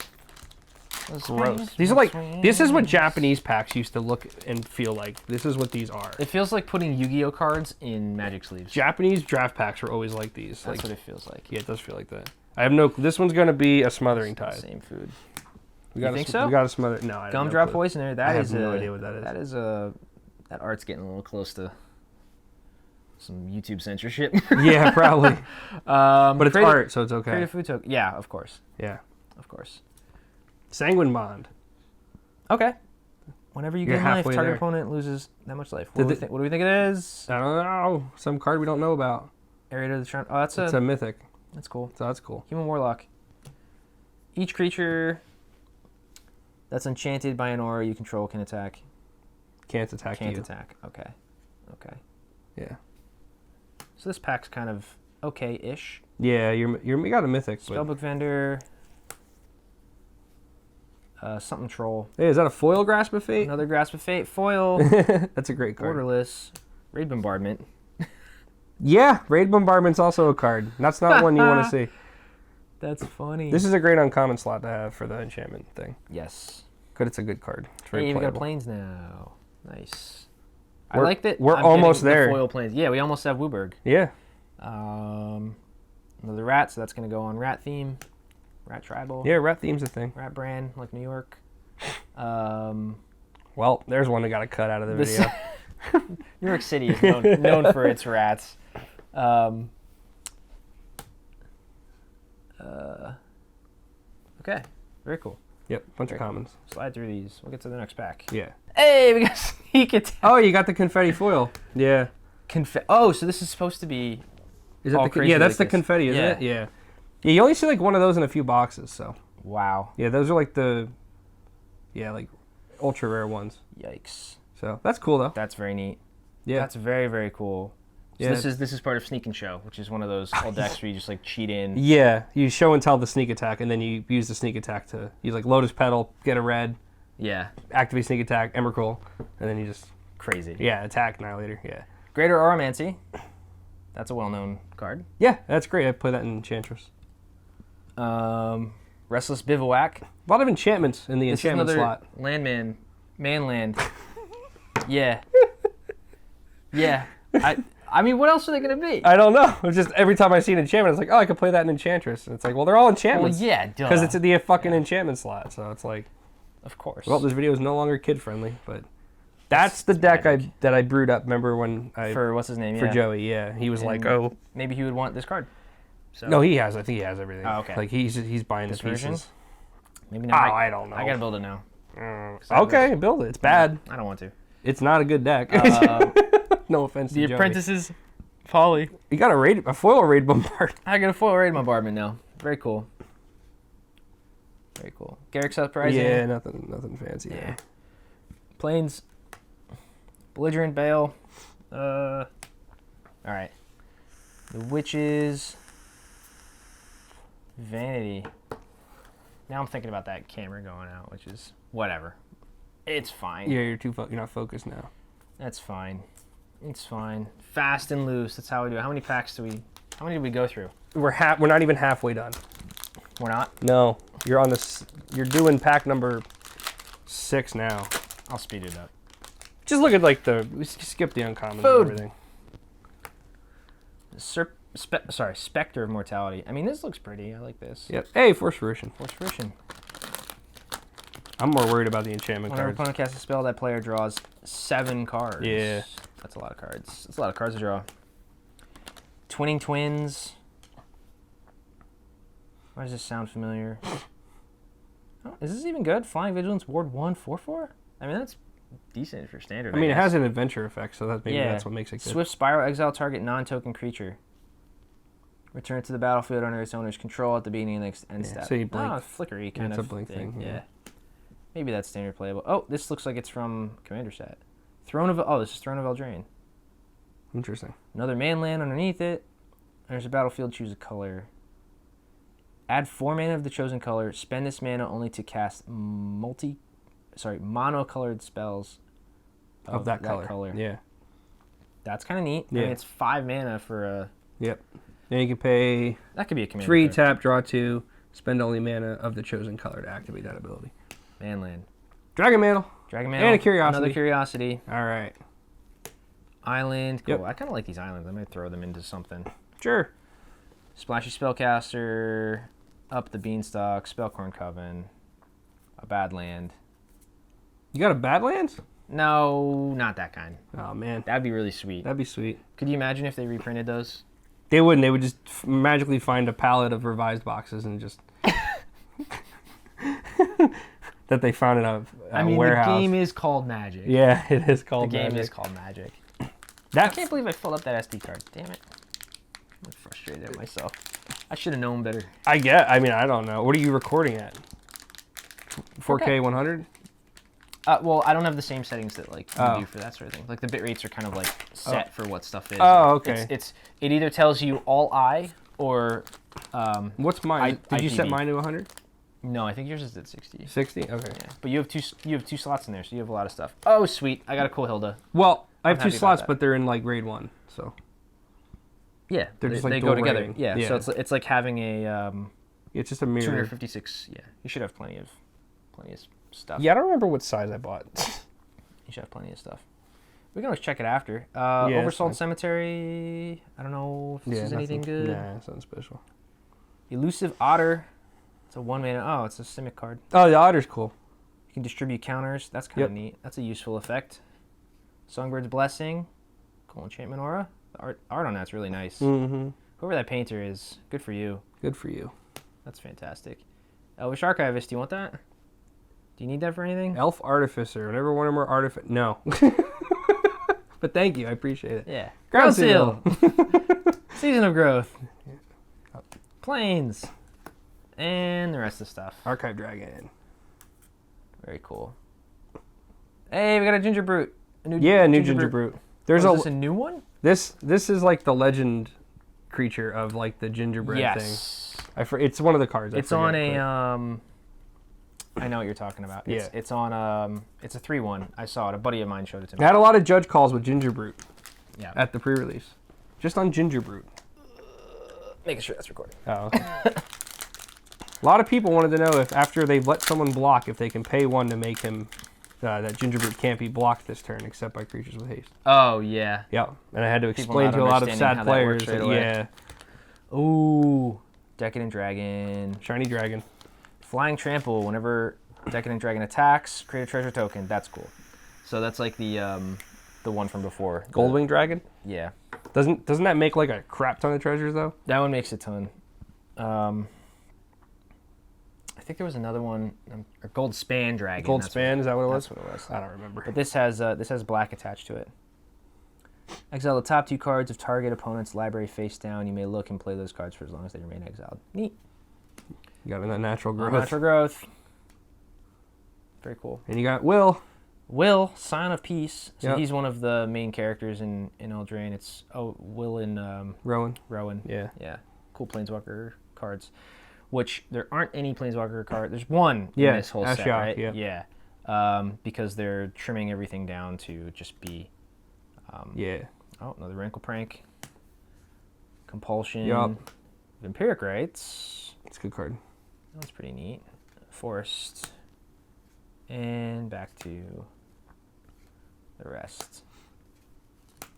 Gross. These are like, this is what Japanese packs used to look and feel like. This is what these are. It feels like putting Yu-Gi-Oh cards in Magic sleeves. Japanese draft packs were always like these. That's Like, what it feels like. yeah, it does feel like that. I have no. This one's gonna be a Smothering Tide. Same food. We You got think a, so? We got a smother. No, I have Gumdrop no clue. Poisoner. That I have is no a, idea what that is. That is that art's getting a little close to some YouTube censorship. Yeah, probably. But it's art, so it's okay. Creative food token. Yeah, of course. Yeah. Of course. Sanguine Bond. Okay. Whenever you You're gain life, halfway target there. opponent loses that much life. Did What do we think it is? I don't know. Some card we don't know about. Area of the Shrine. Oh, that's It's a mythic, that's cool. so that's cool. Human Warlock. Each creature that's enchanted by an aura you control can attack. Can't attack Can't you. attack. Okay. Okay. Yeah. So this pack's kind of okay-ish. Yeah, you got a mythic. But... Spellbook Vendor. Something Troll. Hey, is that a foil Grasp of Fate? Another Grasp of Fate. Foil. That's a great card. Borderless. Raid Bombardment. Yeah, Raid Bombardment's also a card. That's not one you want to see. That's funny. This is a great uncommon slot to have for the enchantment thing. Yes. But it's a good card. It's very Hey, we got playable. planes now. Nice. I We're- like that. we're I'm almost getting the there. Foil planes. Yeah, we almost have Wooburg. Yeah. Another rat, so that's going to go on rat theme. Rat tribal. Yeah, rat theme's a thing. Rat brand, like New York. Well, there's one that got a cut out of the This- video. New York City is known for its rats. Okay, very cool. Yep, bunch of commons. Slide through these. We'll get to the next pack. Yeah. Hey, we got sneak attack. Oh, you got the confetti foil. Yeah. Oh, so this is supposed to be. Is that All the crazy yeah, that's like the this. confetti, isn't Yeah. it? Yeah. Yeah, you only see like one of those in a few boxes, so. Wow. Yeah, those are like like ultra rare ones. Yikes. So that's cool though. That's very neat. Yeah. That's very, very cool. So Yeah. this is part of Sneak and Show, which is one of those old decks where you just like cheat in. Yeah, you show and tell the sneak attack, and then you use the sneak attack to use like Lotus Petal, get a red, Yeah. activate sneak attack, Emrakul, and then you just Crazy. attack Annihilator. Yeah. Greater Auramancy. That's a well-known card. Yeah, that's great. I play that in Enchantress. Restless Bivouac. A lot of enchantments in the This is enchantment another slot. landman. Manland. Yeah. Yeah. I mean, what else are they going to be? I don't know. It's just every time I see an enchantment, it's like, oh, I could play that in Enchantress. And it's like, well, they're all Well, enchantments. yeah, duh. Because it's the fucking enchantment slot. So it's like, Of course. well, this video is no longer kid friendly, but that's the deck that I brewed up. Remember when I For what's his name? for Yeah. Joey? Yeah, he was like, And oh, Maybe he would want this card. So no, he has. I think he has everything. Oh, okay. Like he's buying This the pieces. version? Maybe Oh, not. I don't know. I got to build it now. Okay, build it. It's bad. I don't want to. It's not a good deck. No offense to The Joey. Apprentice's Folly. You got a foil raid bombard. I got a foil raid bombardment now. Very cool. Very cool. Garrick's Uprising. Yeah, nothing fancy. Yeah. Plains. Belligerent Bale. All right. The Witches. Vanity. Now I'm thinking about that camera going out, which is whatever. It's fine. Yeah, you're not focused now. That's fine. It's fine. Fast and loose. That's how we do it. How many packs how many did we go through? We're not even halfway done. We're not? No, you're doing pack number 6 now. I'll speed it up. Just look at we skip the uncommons Food. and everything. Spectre of Mortality. I mean, this looks pretty. I like this. Yep. Hey, Force Fruition. Force Fruition. I'm more worried about the enchantment Whenever cards. opponent casts a spell, that player draws 7 cards. Yeah. That's a lot of cards. That's a lot of cards to draw. Twinning Twins. Why does this sound familiar? Oh, is this even good? Flying Vigilance, Ward 1, 4/4? I mean, that's decent for standard. I mean, it guess. has an adventure effect, so maybe Yeah. that's what makes it good. Swift Spiral, exile target non-token creature. Return it to the battlefield under its owner's control at the beginning of the next end step. so you blink. Oh, flickery kind It's of a blink thing, yeah. Maybe that's standard playable. Oh, this looks like it's from Commander set. This is Throne of Eldraine. Interesting. Another manland underneath it. There's a battlefield, choose a color. Add 4 mana of the chosen color. Spend this mana only to cast monocolored spells Of that color. Yeah. That's kind of neat. I Yeah. mean, it's 5 mana for a... Yep. Then you can pay That could be a commander 3, card. tap, draw 2, spend only mana of the chosen color to activate that ability. Manland. Dragon Mantle. Dragon Mantle. And a Curiosity. Another Curiosity. All right. Island. Cool. Yep. I kind of like these islands. I might throw them into something. Sure. Splashy Spellcaster. Up the Beanstalk. Spellcorn Coven. A Badland. You got a Badlands? No, not that kind. Oh, man. That'd be really sweet. That'd be sweet. Could you imagine if they reprinted those? They wouldn't. They would just magically find a pallet of revised boxes and just... that they found in a warehouse. The game is called Magic. Yeah, it is The called game Magic. is called Magic. I That's can't believe I filled up that SD card. Damn it. I'm frustrated at myself. I should have known better. I mean, I don't know. What are you recording at? 4K 100? Well, I don't have the same settings that you Oh. do for that sort of thing. Like the bit rates are kind of set for what stuff is. Oh, okay. It either tells you all I or What's mine? Did you set IPV. mine to 100? no. I think yours is at 60. 60? Okay. Yeah, but you have two slots in there, so you have a lot of stuff. Oh, sweet! I got a cool Hilda. Well, I have I'm 2 happy about slots, that. but they're in grade 1, so Yeah, They're just, like, they go dual together. rating. Yeah, Yeah. so it's like having a it's just a mirror. 256. Yeah, you should have plenty of stuff. Yeah, I don't remember what size I bought. You should have plenty of stuff. We can always check it after. it's fine. Oversold Cemetery. I don't know if this is anything good. Nah, it's nothing special. Elusive Otter. It's a 1 mana. Oh, it's a Simic card. Oh, the otter's cool. You can distribute counters. That's kind of neat. That's a useful effect. Songbird's Blessing. Cool enchantment aura. The art on that's really nice. Mm-hmm. Whoever that painter is, good for you. Good for you. That's fantastic. Elvish Archivist, do you want that? Do you need that for anything? Elf Artificer. Never wanted more artifice. No. But thank you. I appreciate it. Yeah. Ground Seal. Season of Growth. Plains. And the rest of the stuff. Archive Dragon. Very cool. Hey, we got a Ginger Brute. A new Ginger Brute. There's is this a new one? This is like the legend creature of like the gingerbread thing. It's one of the cards. It's on a I know what you're talking about. Yeah. It's on it's a 3/1. I saw it. A buddy of mine showed it to me. I had a lot of judge calls with Ginger Brute. Yeah. At the pre-release. Just on Ginger Brute. Making sure that's recording. Oh, okay. A lot of people wanted to know if after they've let someone block, if they can pay one to make him that Ginger Brute can't be blocked this turn except by creatures with haste. Oh yeah. Yeah, and I had to explain to a lot of sad players that yeah. Ooh, Decadent Dragon. Shiny Dragon. Flying Trample. Whenever Decadent Dragon attacks, create a treasure token. That's cool. So that's like the one from before. Goldwing Dragon. Yeah. Doesn't that make like a crap ton of treasures though? That one makes a ton. I think there was another one, or Gold Span Dragon. Gold Span, is that what it was? That's what it was. I don't remember. But this has black attached to it. Exile the top 2 cards of target opponent's library face down. You may look and play those cards for as long as they remain exiled. Neat. You got a natural growth. Natural growth. Very cool. And you got Will. Will, Scion of Peace. So Yep. he's one of the main characters in Eldraine. It's Will and Rowan. Yeah. Cool Planeswalker cards. Which there aren't any Planeswalker cards. There's one in this whole set, Ashiok, right? Yeah. Because they're trimming everything down to just be. Oh, another Wrinkle Prank. Compulsion. Yup. Vampiric Rites. It's a good card. That's pretty neat. Forest. And back to the rest.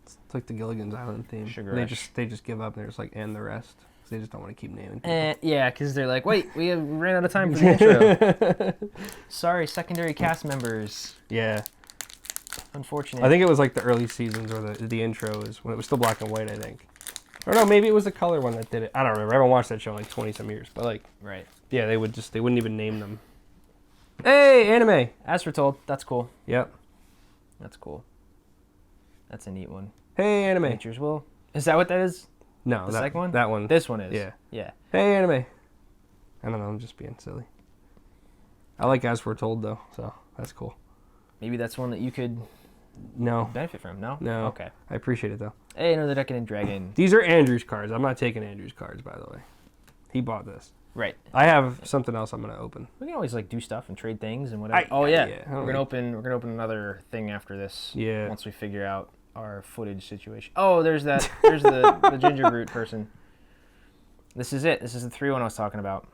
It's like the Gilligan's Island theme. Sugar They Rush. just give up and they're just like, and the rest. Because they just don't want to keep naming people. Yeah, because they're like, wait, we ran out of time for the intro. Sorry, secondary cast members. Yeah. Unfortunate. I think it was like the early seasons or the intro is when it was still black and white, I think. Or no, maybe it was the color one that did it. I don't remember. I haven't watched that show in like 20 some years. But like, Right. yeah, they wouldn't even name them. Hey, anime. As foretold, that's cool. Yep. That's cool. That's a neat one. Hey, anime. Nature's Will. Is that what that is? No, The that second one? That one. This one is. Yeah. Yeah. Hey, anime. I don't know. I'm just being silly. I like As We're Told though, so that's cool. Maybe that's one that you could No. benefit from. No? No. Okay. I appreciate it though. Hey, another Decadent Dragon. These are Andrew's cards. I'm not taking Andrew's cards, by the way. He bought this. Right. I have something else I'm gonna open. We can always like do stuff and trade things and whatever. We're gonna open another thing after this. Yeah. Once we figure out our footage situation. Oh, there's the Ginger Brute person. This is it. This is the 3-1 I was talking about.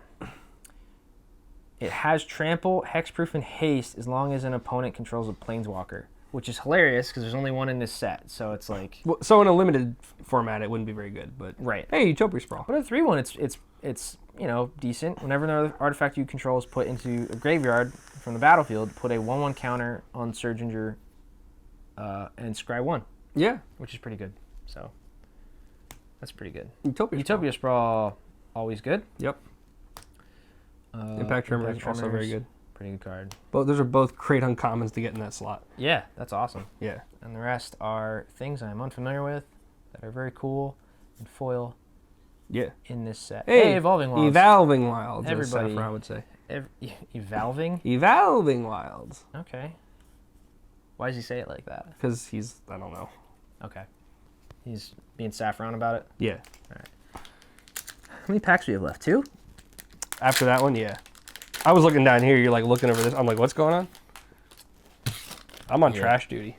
It has trample, hexproof, and haste as long as an opponent controls a planeswalker, which is hilarious because there's only one in this set. So it's like Well, so in a limited format, it wouldn't be very good, but right. hey, Utopia Sprawl. But at 3-1, it's decent. Whenever another artifact you control is put into a graveyard from the battlefield, put a 1/1 counter on Surginger and scry 1. Yeah. Which is pretty good. So that's pretty good. Utopia Sprawl, always good. Yep. Impact Tremor is also very good. Pretty good card. But those are both great uncommons to get in that slot. Yeah, that's awesome. Yeah. And the rest are things I'm unfamiliar with that are very cool and foil. Yeah. In this set. Hey, Evolving Wilds. Evolving Wilds, Everybody. as Saffron would say. Evolving? Evolving Wilds. Okay. Why does he say it like that? Because he's, I don't know. Okay. He's being Saffron about it? Yeah. All right. How many packs do we have left? 2? After that one, yeah. I was looking down here. You're like looking over this. I'm like, what's going on? I'm on trash duty.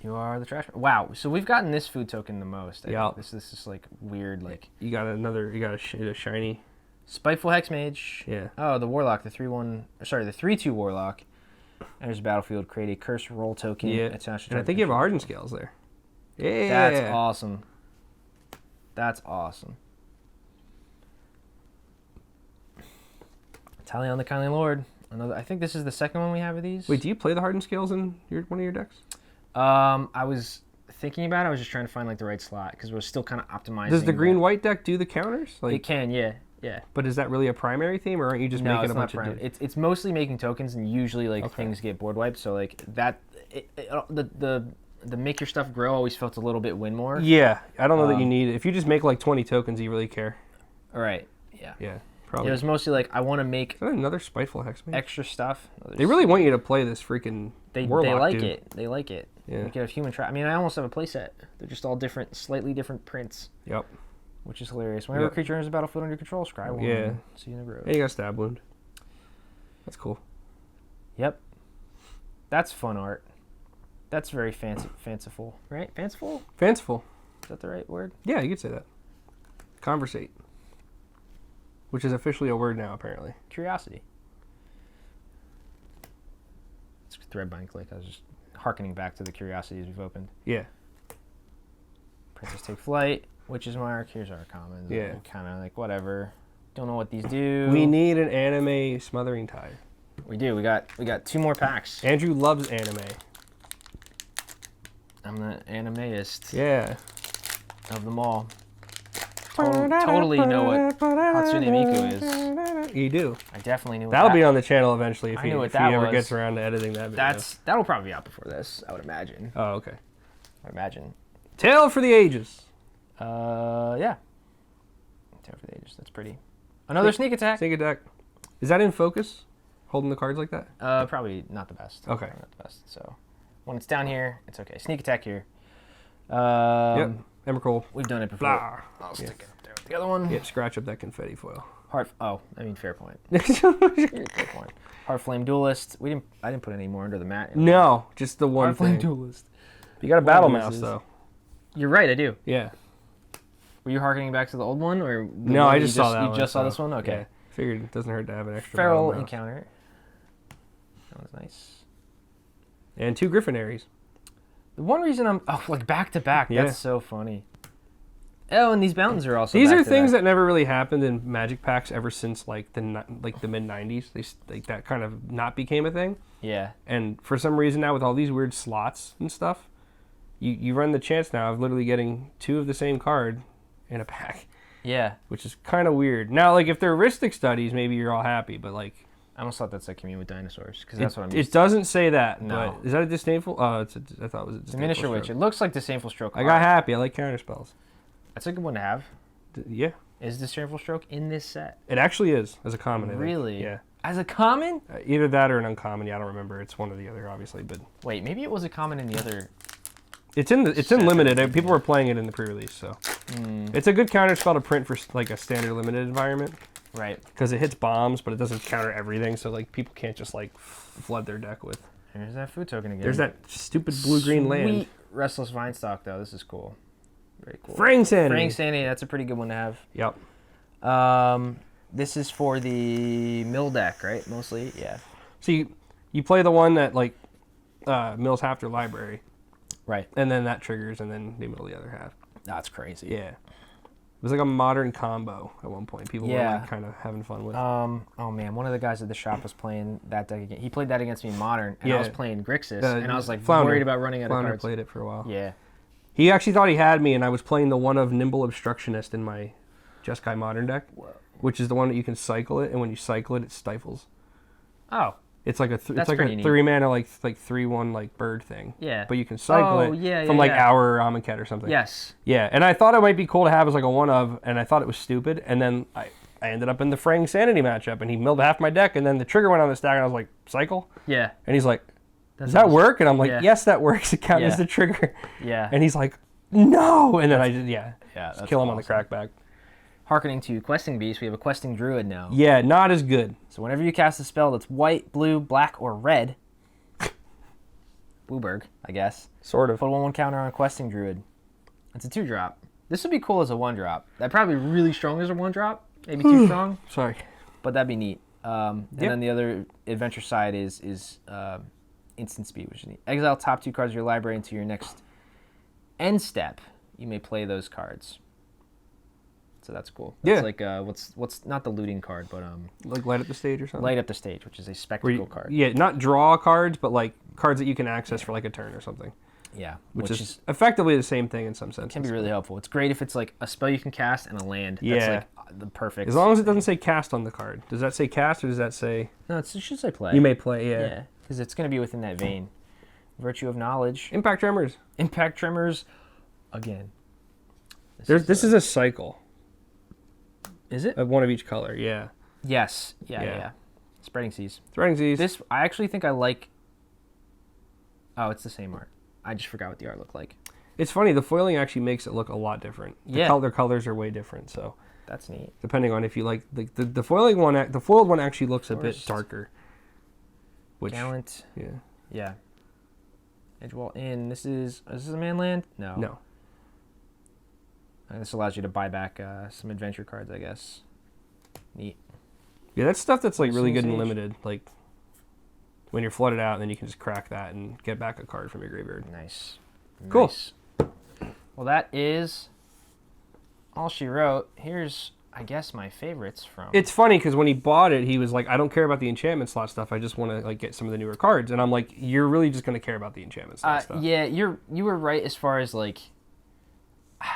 You are the trash. Wow. So we've gotten this food token the most. Yeah. This is like weird. Like You got a shiny. Spiteful Hexmage. Yeah. Oh, the Warlock, the 3/2 Warlock. Enters the battlefield, create a curse roll token. Yeah. Attached to And I think you have a Hardened Scales there. Yeah. That's awesome. That's awesome. Talion the Kindly Lord. I think this is the second one we have of these. Wait, do you play the Hardened Scales in one of your decks? I was thinking about it. I was just trying to find like the right slot because we're still kind of optimizing. Does the green-white deck do the counters? It can, yeah. But is that really a primary theme, or aren't you just making a bunch of? It's mostly making tokens, and usually like things get board wiped. So like that, the make your stuff grow always felt a little bit win more. Yeah, I don't know that you need it. If you just make like 20 tokens, you really care. All right. Yeah. Yeah. Probably. It was mostly like I want to make Is that another spiteful hexmage? extra stuff. They really want you to play this freaking warlock, they like dude. it. They like it. Yeah. You could have human trap. I mean, I almost have a playset. They're just all different, slightly different prints. Yep. Which is hilarious. Whenever a creature enters the battlefield under your control, scry one. Yeah. See you in the road. Hey, you got stab wound. That's cool. Yep. That's fun art. That's very fanciful, right? Fanciful? Fanciful. Is that the right word? Yeah, you could say that. Conversate. Which is officially a word now, apparently. Curiosity. It's thread bind click. I was just hearkening back to the curiosities we've opened. Yeah. Princess Take Flight, Witch's Mark. Here's our commons. Yeah. Kind of like whatever. Don't know what these do. We need an anime Smothering Tide. We do. We got 2 more packs. Andrew loves anime. I'm the animeist Yeah. of them all. Totally know what Hatsune Miku is. You do. I definitely knew what That'll that, be on the channel eventually if I he, knew what if he that ever was. gets around to editing that video. That'll probably be out before this, I would imagine. Oh, okay. I imagine. Tale for the Ages. Yeah. Tale for the Ages. That's pretty. Another sneak attack. Sneak attack. Is that in focus? Holding the cards like that? Probably not the best. Okay. Probably not the best. So when it's down here, it's okay. Sneak attack here. Yep. Emrakul. We've done it before. Blah. I'll stick it up there with the other one. Yep, scratch up that confetti foil. Fair point. Fair point. Heart Flame Duelist. I didn't put any more under the mat. No, just the one Heart Flame thing. Duelist. You got a battle What mouse, is- though. You're right, I do. Yeah. Were you harkening back to the old one, or the No, one I you just saw that one. You just saw so, this one? Okay. Yeah. Figured it doesn't hurt to have an extra Feral battle mouse. Encounter. That was nice. And 2 Griffonaries. The one reason I'm like back to back. Yeah. That's so funny. Oh, and these mountains are also. These back are to things back. that never really happened in Magic packs ever since like the mid '90s. That kind of not became a thing. Yeah. And for some reason now with all these weird slots and stuff, you run the chance now of literally getting 2 of the same card in a pack, Yeah. which is kind of weird. Now, like if they're Ristic studies, maybe you're all happy, but like I almost thought that's like Commune with Dinosaurs because that's what I'm. it doesn't say that. No. But is that a disdainful? Oh, I thought it was a It's a miniature disdainful witch. stroke. It looks like Disdainful Stroke. I got happy. I like counter spells. That's a good one to have. Yeah, Is Disdainful Stroke in this set? it actually is as a common. I think. Really? Yeah. As a common? Either that or an uncommon. Yeah, I don't remember. It's one or the other, obviously, but Wait, maybe it was a common in the other. it's in limited. People were playing it in the pre-release, so it's a good counter spell to print for like a standard limited environment Right. because it hits bombs, but it doesn't counter everything. So like people can't just like flood their deck with. There's that food token again. There's that stupid blue-green land. Sweet Restless Vinestock though. This is cool. Very cool. Fraying Sanity. Fraying Sanity. That's a pretty good one to have. Yep. This is for the mill deck, right? Mostly, yeah. So you play the one that like mills half their library, Right. and then that triggers, and then they mill the other half. That's crazy. Yeah. It was like a modern combo at one point. People were Yeah. like kind of having fun with. Oh man, one of the guys at the shop was playing that deck again. He played that against me in Modern, and I was Yeah. playing Grixis, The and I was like Flounder. worried about running out of Flounder cards. played it for a while. Yeah. He actually thought he had me, and I was playing the one of Nimble Obstructionist in my Jeskai Modern deck, which is the one that you can cycle it, and when you cycle it, it stifles. Oh. It's like That's it's like pretty a neat. 3 mana like 3/1 like bird thing. Yeah. But you can cycle it yeah, from yeah, like yeah. Hour or Amonkhet or something. Yes. Yeah, and I thought it might be cool to have as like a one of, and I thought it was stupid, and then I ended up in the Fraying Sanity matchup, and he milled half my deck, and then the trigger went on the stack, and I was like, cycle? Yeah. And he's like, That's does that awesome. work? And I'm like, Yeah. yes, that works. It counts Yeah. as the trigger. Yeah. And he's like, no. And then I did, Yeah. just That's kill him on the awesome. crackback. Hearkening to Questing Beast, we have a Questing Druid now. Yeah, not as good. So whenever you cast a spell that's white, blue, black, or red, Blueberg, I guess, Sort of. put a 1/1 counter on a Questing Druid. It's a 2-drop. This would be cool as a 1-drop. That'd probably be really strong as a 1-drop. Maybe too strong, Sorry. but that'd be neat. And Yep. then the other adventure side is instant speed, which is neat. Exile top 2 cards of your library into your next end step. You may play those cards. So that's cool. That's Yeah. like what's not the looting card, but Like light up the stage or something? light up the stage, which is a Where spectacle you- card. Yeah, not draw cards, but like cards that you can access for like a turn or something. Yeah, Which is effectively the same thing in some sense. can be really helpful. It's great if it's like a spell you can cast and a land. Yeah. That's like the perfect. As long as it doesn't say cast on the card. Does that say cast or does that say No, it should say play. you may play? Yeah. Yeah, because it's going to be within that vein. Virtue of Knowledge. Impact Tremors. Impact Tremors. Again. This is a cycle Is it? of one of each color. Yeah. Yes. Yeah. Yeah. Spreading Seas. Spreading Seas. This, I actually think I like. Oh, it's the same art. I just forgot what the art looked like. It's funny. The foiling actually makes it look a lot different. Their colors are way different. So that's neat. Depending on if you like the foiling one, the foiled one actually looks a bit darker. Which, Gallant. Yeah. Yeah. Edgewall Inn. Is this a manland? No. No. This allows you to buy back some adventure cards, I guess. Neat. Yeah, that's stuff that's like really good and Sage. limited. Like when you're flooded out, then you can just crack that and get back a card from your graveyard. Nice. Cool. Nice. Well, that is all she wrote. Here's, I guess, my favorites from. It's funny because when he bought it, he was like, "I don't care about the enchantment slot stuff. I just want to like get some of the newer cards." And I'm like, "You're really just going to care about the enchantment slot stuff." Yeah, you were right as far as like.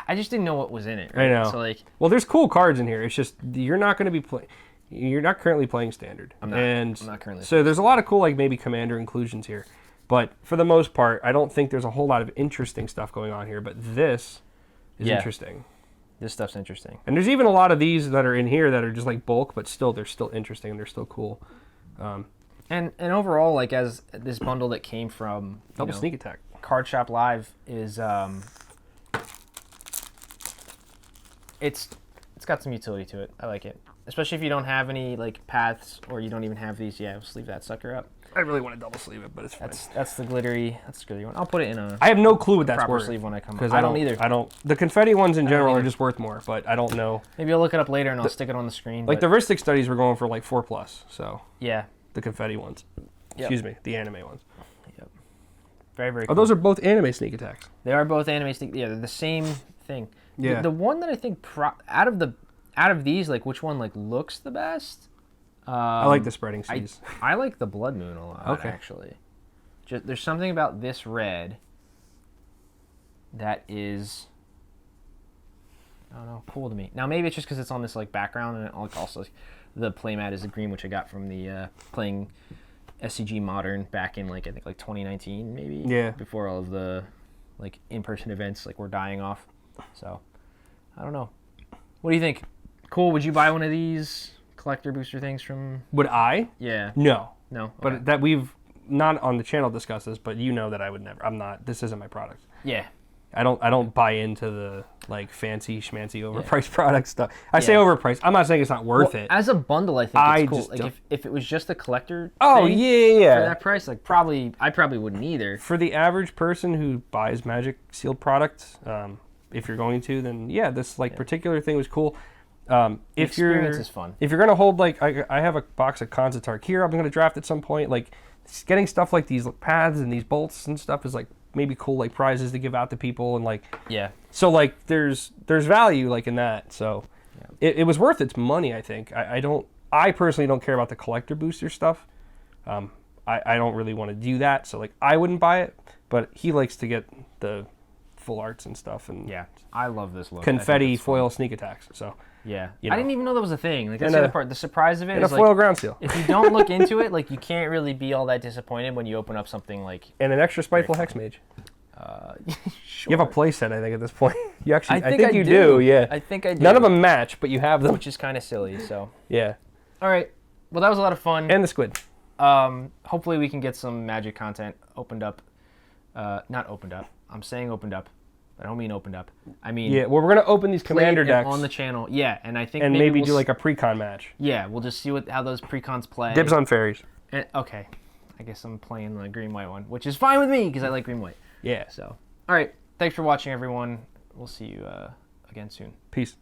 I just didn't know what was in it. Right? I know. So like, well, there's cool cards in here. It's just you're not going to be playing. You're not currently playing standard. I'm not currently. So there's a lot of cool like maybe commander inclusions here, but for the most part, I don't think there's a whole lot of interesting stuff going on here. But this is interesting. This stuff's interesting. And there's even a lot of these that are in here that are just like bulk, but still they're still interesting and they're still cool. And overall, like as this bundle that came from Double sneak attack. Card Shop Live is it's got some utility to it. I like it, especially if you don't have any like paths or you don't even have these. Yeah, just leave that sucker up. I really want to double sleeve it, but it's fine. That's the glittery one. I'll put it in a. I have no clue what that's proper worth. sleeve when I come. Because I don't either. I don't. The confetti ones in general either. are just worth more, but I don't know. Maybe I'll look it up later and I'll stick it on the screen. Like the Ristic studies were going for like 4+. So yeah, the confetti ones. Yep. Excuse me, the anime ones. Yep. Very very. Oh, Cool. those are both anime sneak attacks. They are both anime sneak. Yeah, they're the same thing. Yeah. The one that I think out of these, like which one like looks the best? I like the Spreading Seas. I like the Blood Moon a lot. Okay. Actually, just there's something about this red that is, I don't know, cool to me. Now maybe it's just because it's on this like background, and also the playmat is the green, which I got from the playing SCG Modern back in like I think like 2019 maybe. Yeah. Before all of the like in-person events like were dying off. So I don't know. What do you think? Cool. Would you buy one of these collector booster things from? Would I? Yeah. No. No. Okay. But that we've not on the channel discussed this, but you know that I would never. I'm not. This isn't my product. Yeah. I don't buy into the like fancy schmancy overpriced product stuff. I say overpriced. I'm not saying it's not worth it. As a bundle, I think it's cool. Like if it was just a collector thing yeah. for that price, like I probably wouldn't either. For the average person who buys Magic sealed products, if you're going to, then yeah, this particular thing was cool. If experience is fun. If you're gonna hold like I have a box of Konzatark here, I'm gonna draft at some point. Like getting stuff like these paths and these bolts and stuff is like maybe cool, like prizes to give out to people and like So like there's value like in that. So it was worth its money. I think I personally don't care about the collector booster stuff. I don't really want to do that. So like I wouldn't buy it, but he likes to get the full arts and stuff and I love this look. confetti foil sneak attacks. So yeah, you know. I didn't even know that was a thing. Like that's the other part. The surprise of it and is a foil like, ground seal if you don't look into it, like you can't really be all that disappointed when you open up something like and an extra spiteful hex mage. Sure. You have a play set, I think, at this point. You actually, I think you do. Yeah, I think I do. None of them match, but you have them. which is kind of silly. So Yeah, all right, well that was a lot of fun. and the squid. Hopefully we can get some Magic content opened up. Not opened up. I'm saying opened up. I don't mean opened up. I mean Yeah, well, we're gonna open these commander played decks on the channel. Yeah, and I think and maybe we'll do like a pre-con match. yeah, we'll just see how those pre-cons play. Dibs on fairies. And, okay, I guess I'm playing the green white one, which is fine with me because I like green white. Yeah. So all right, thanks for watching, everyone. We'll see you again soon. Peace.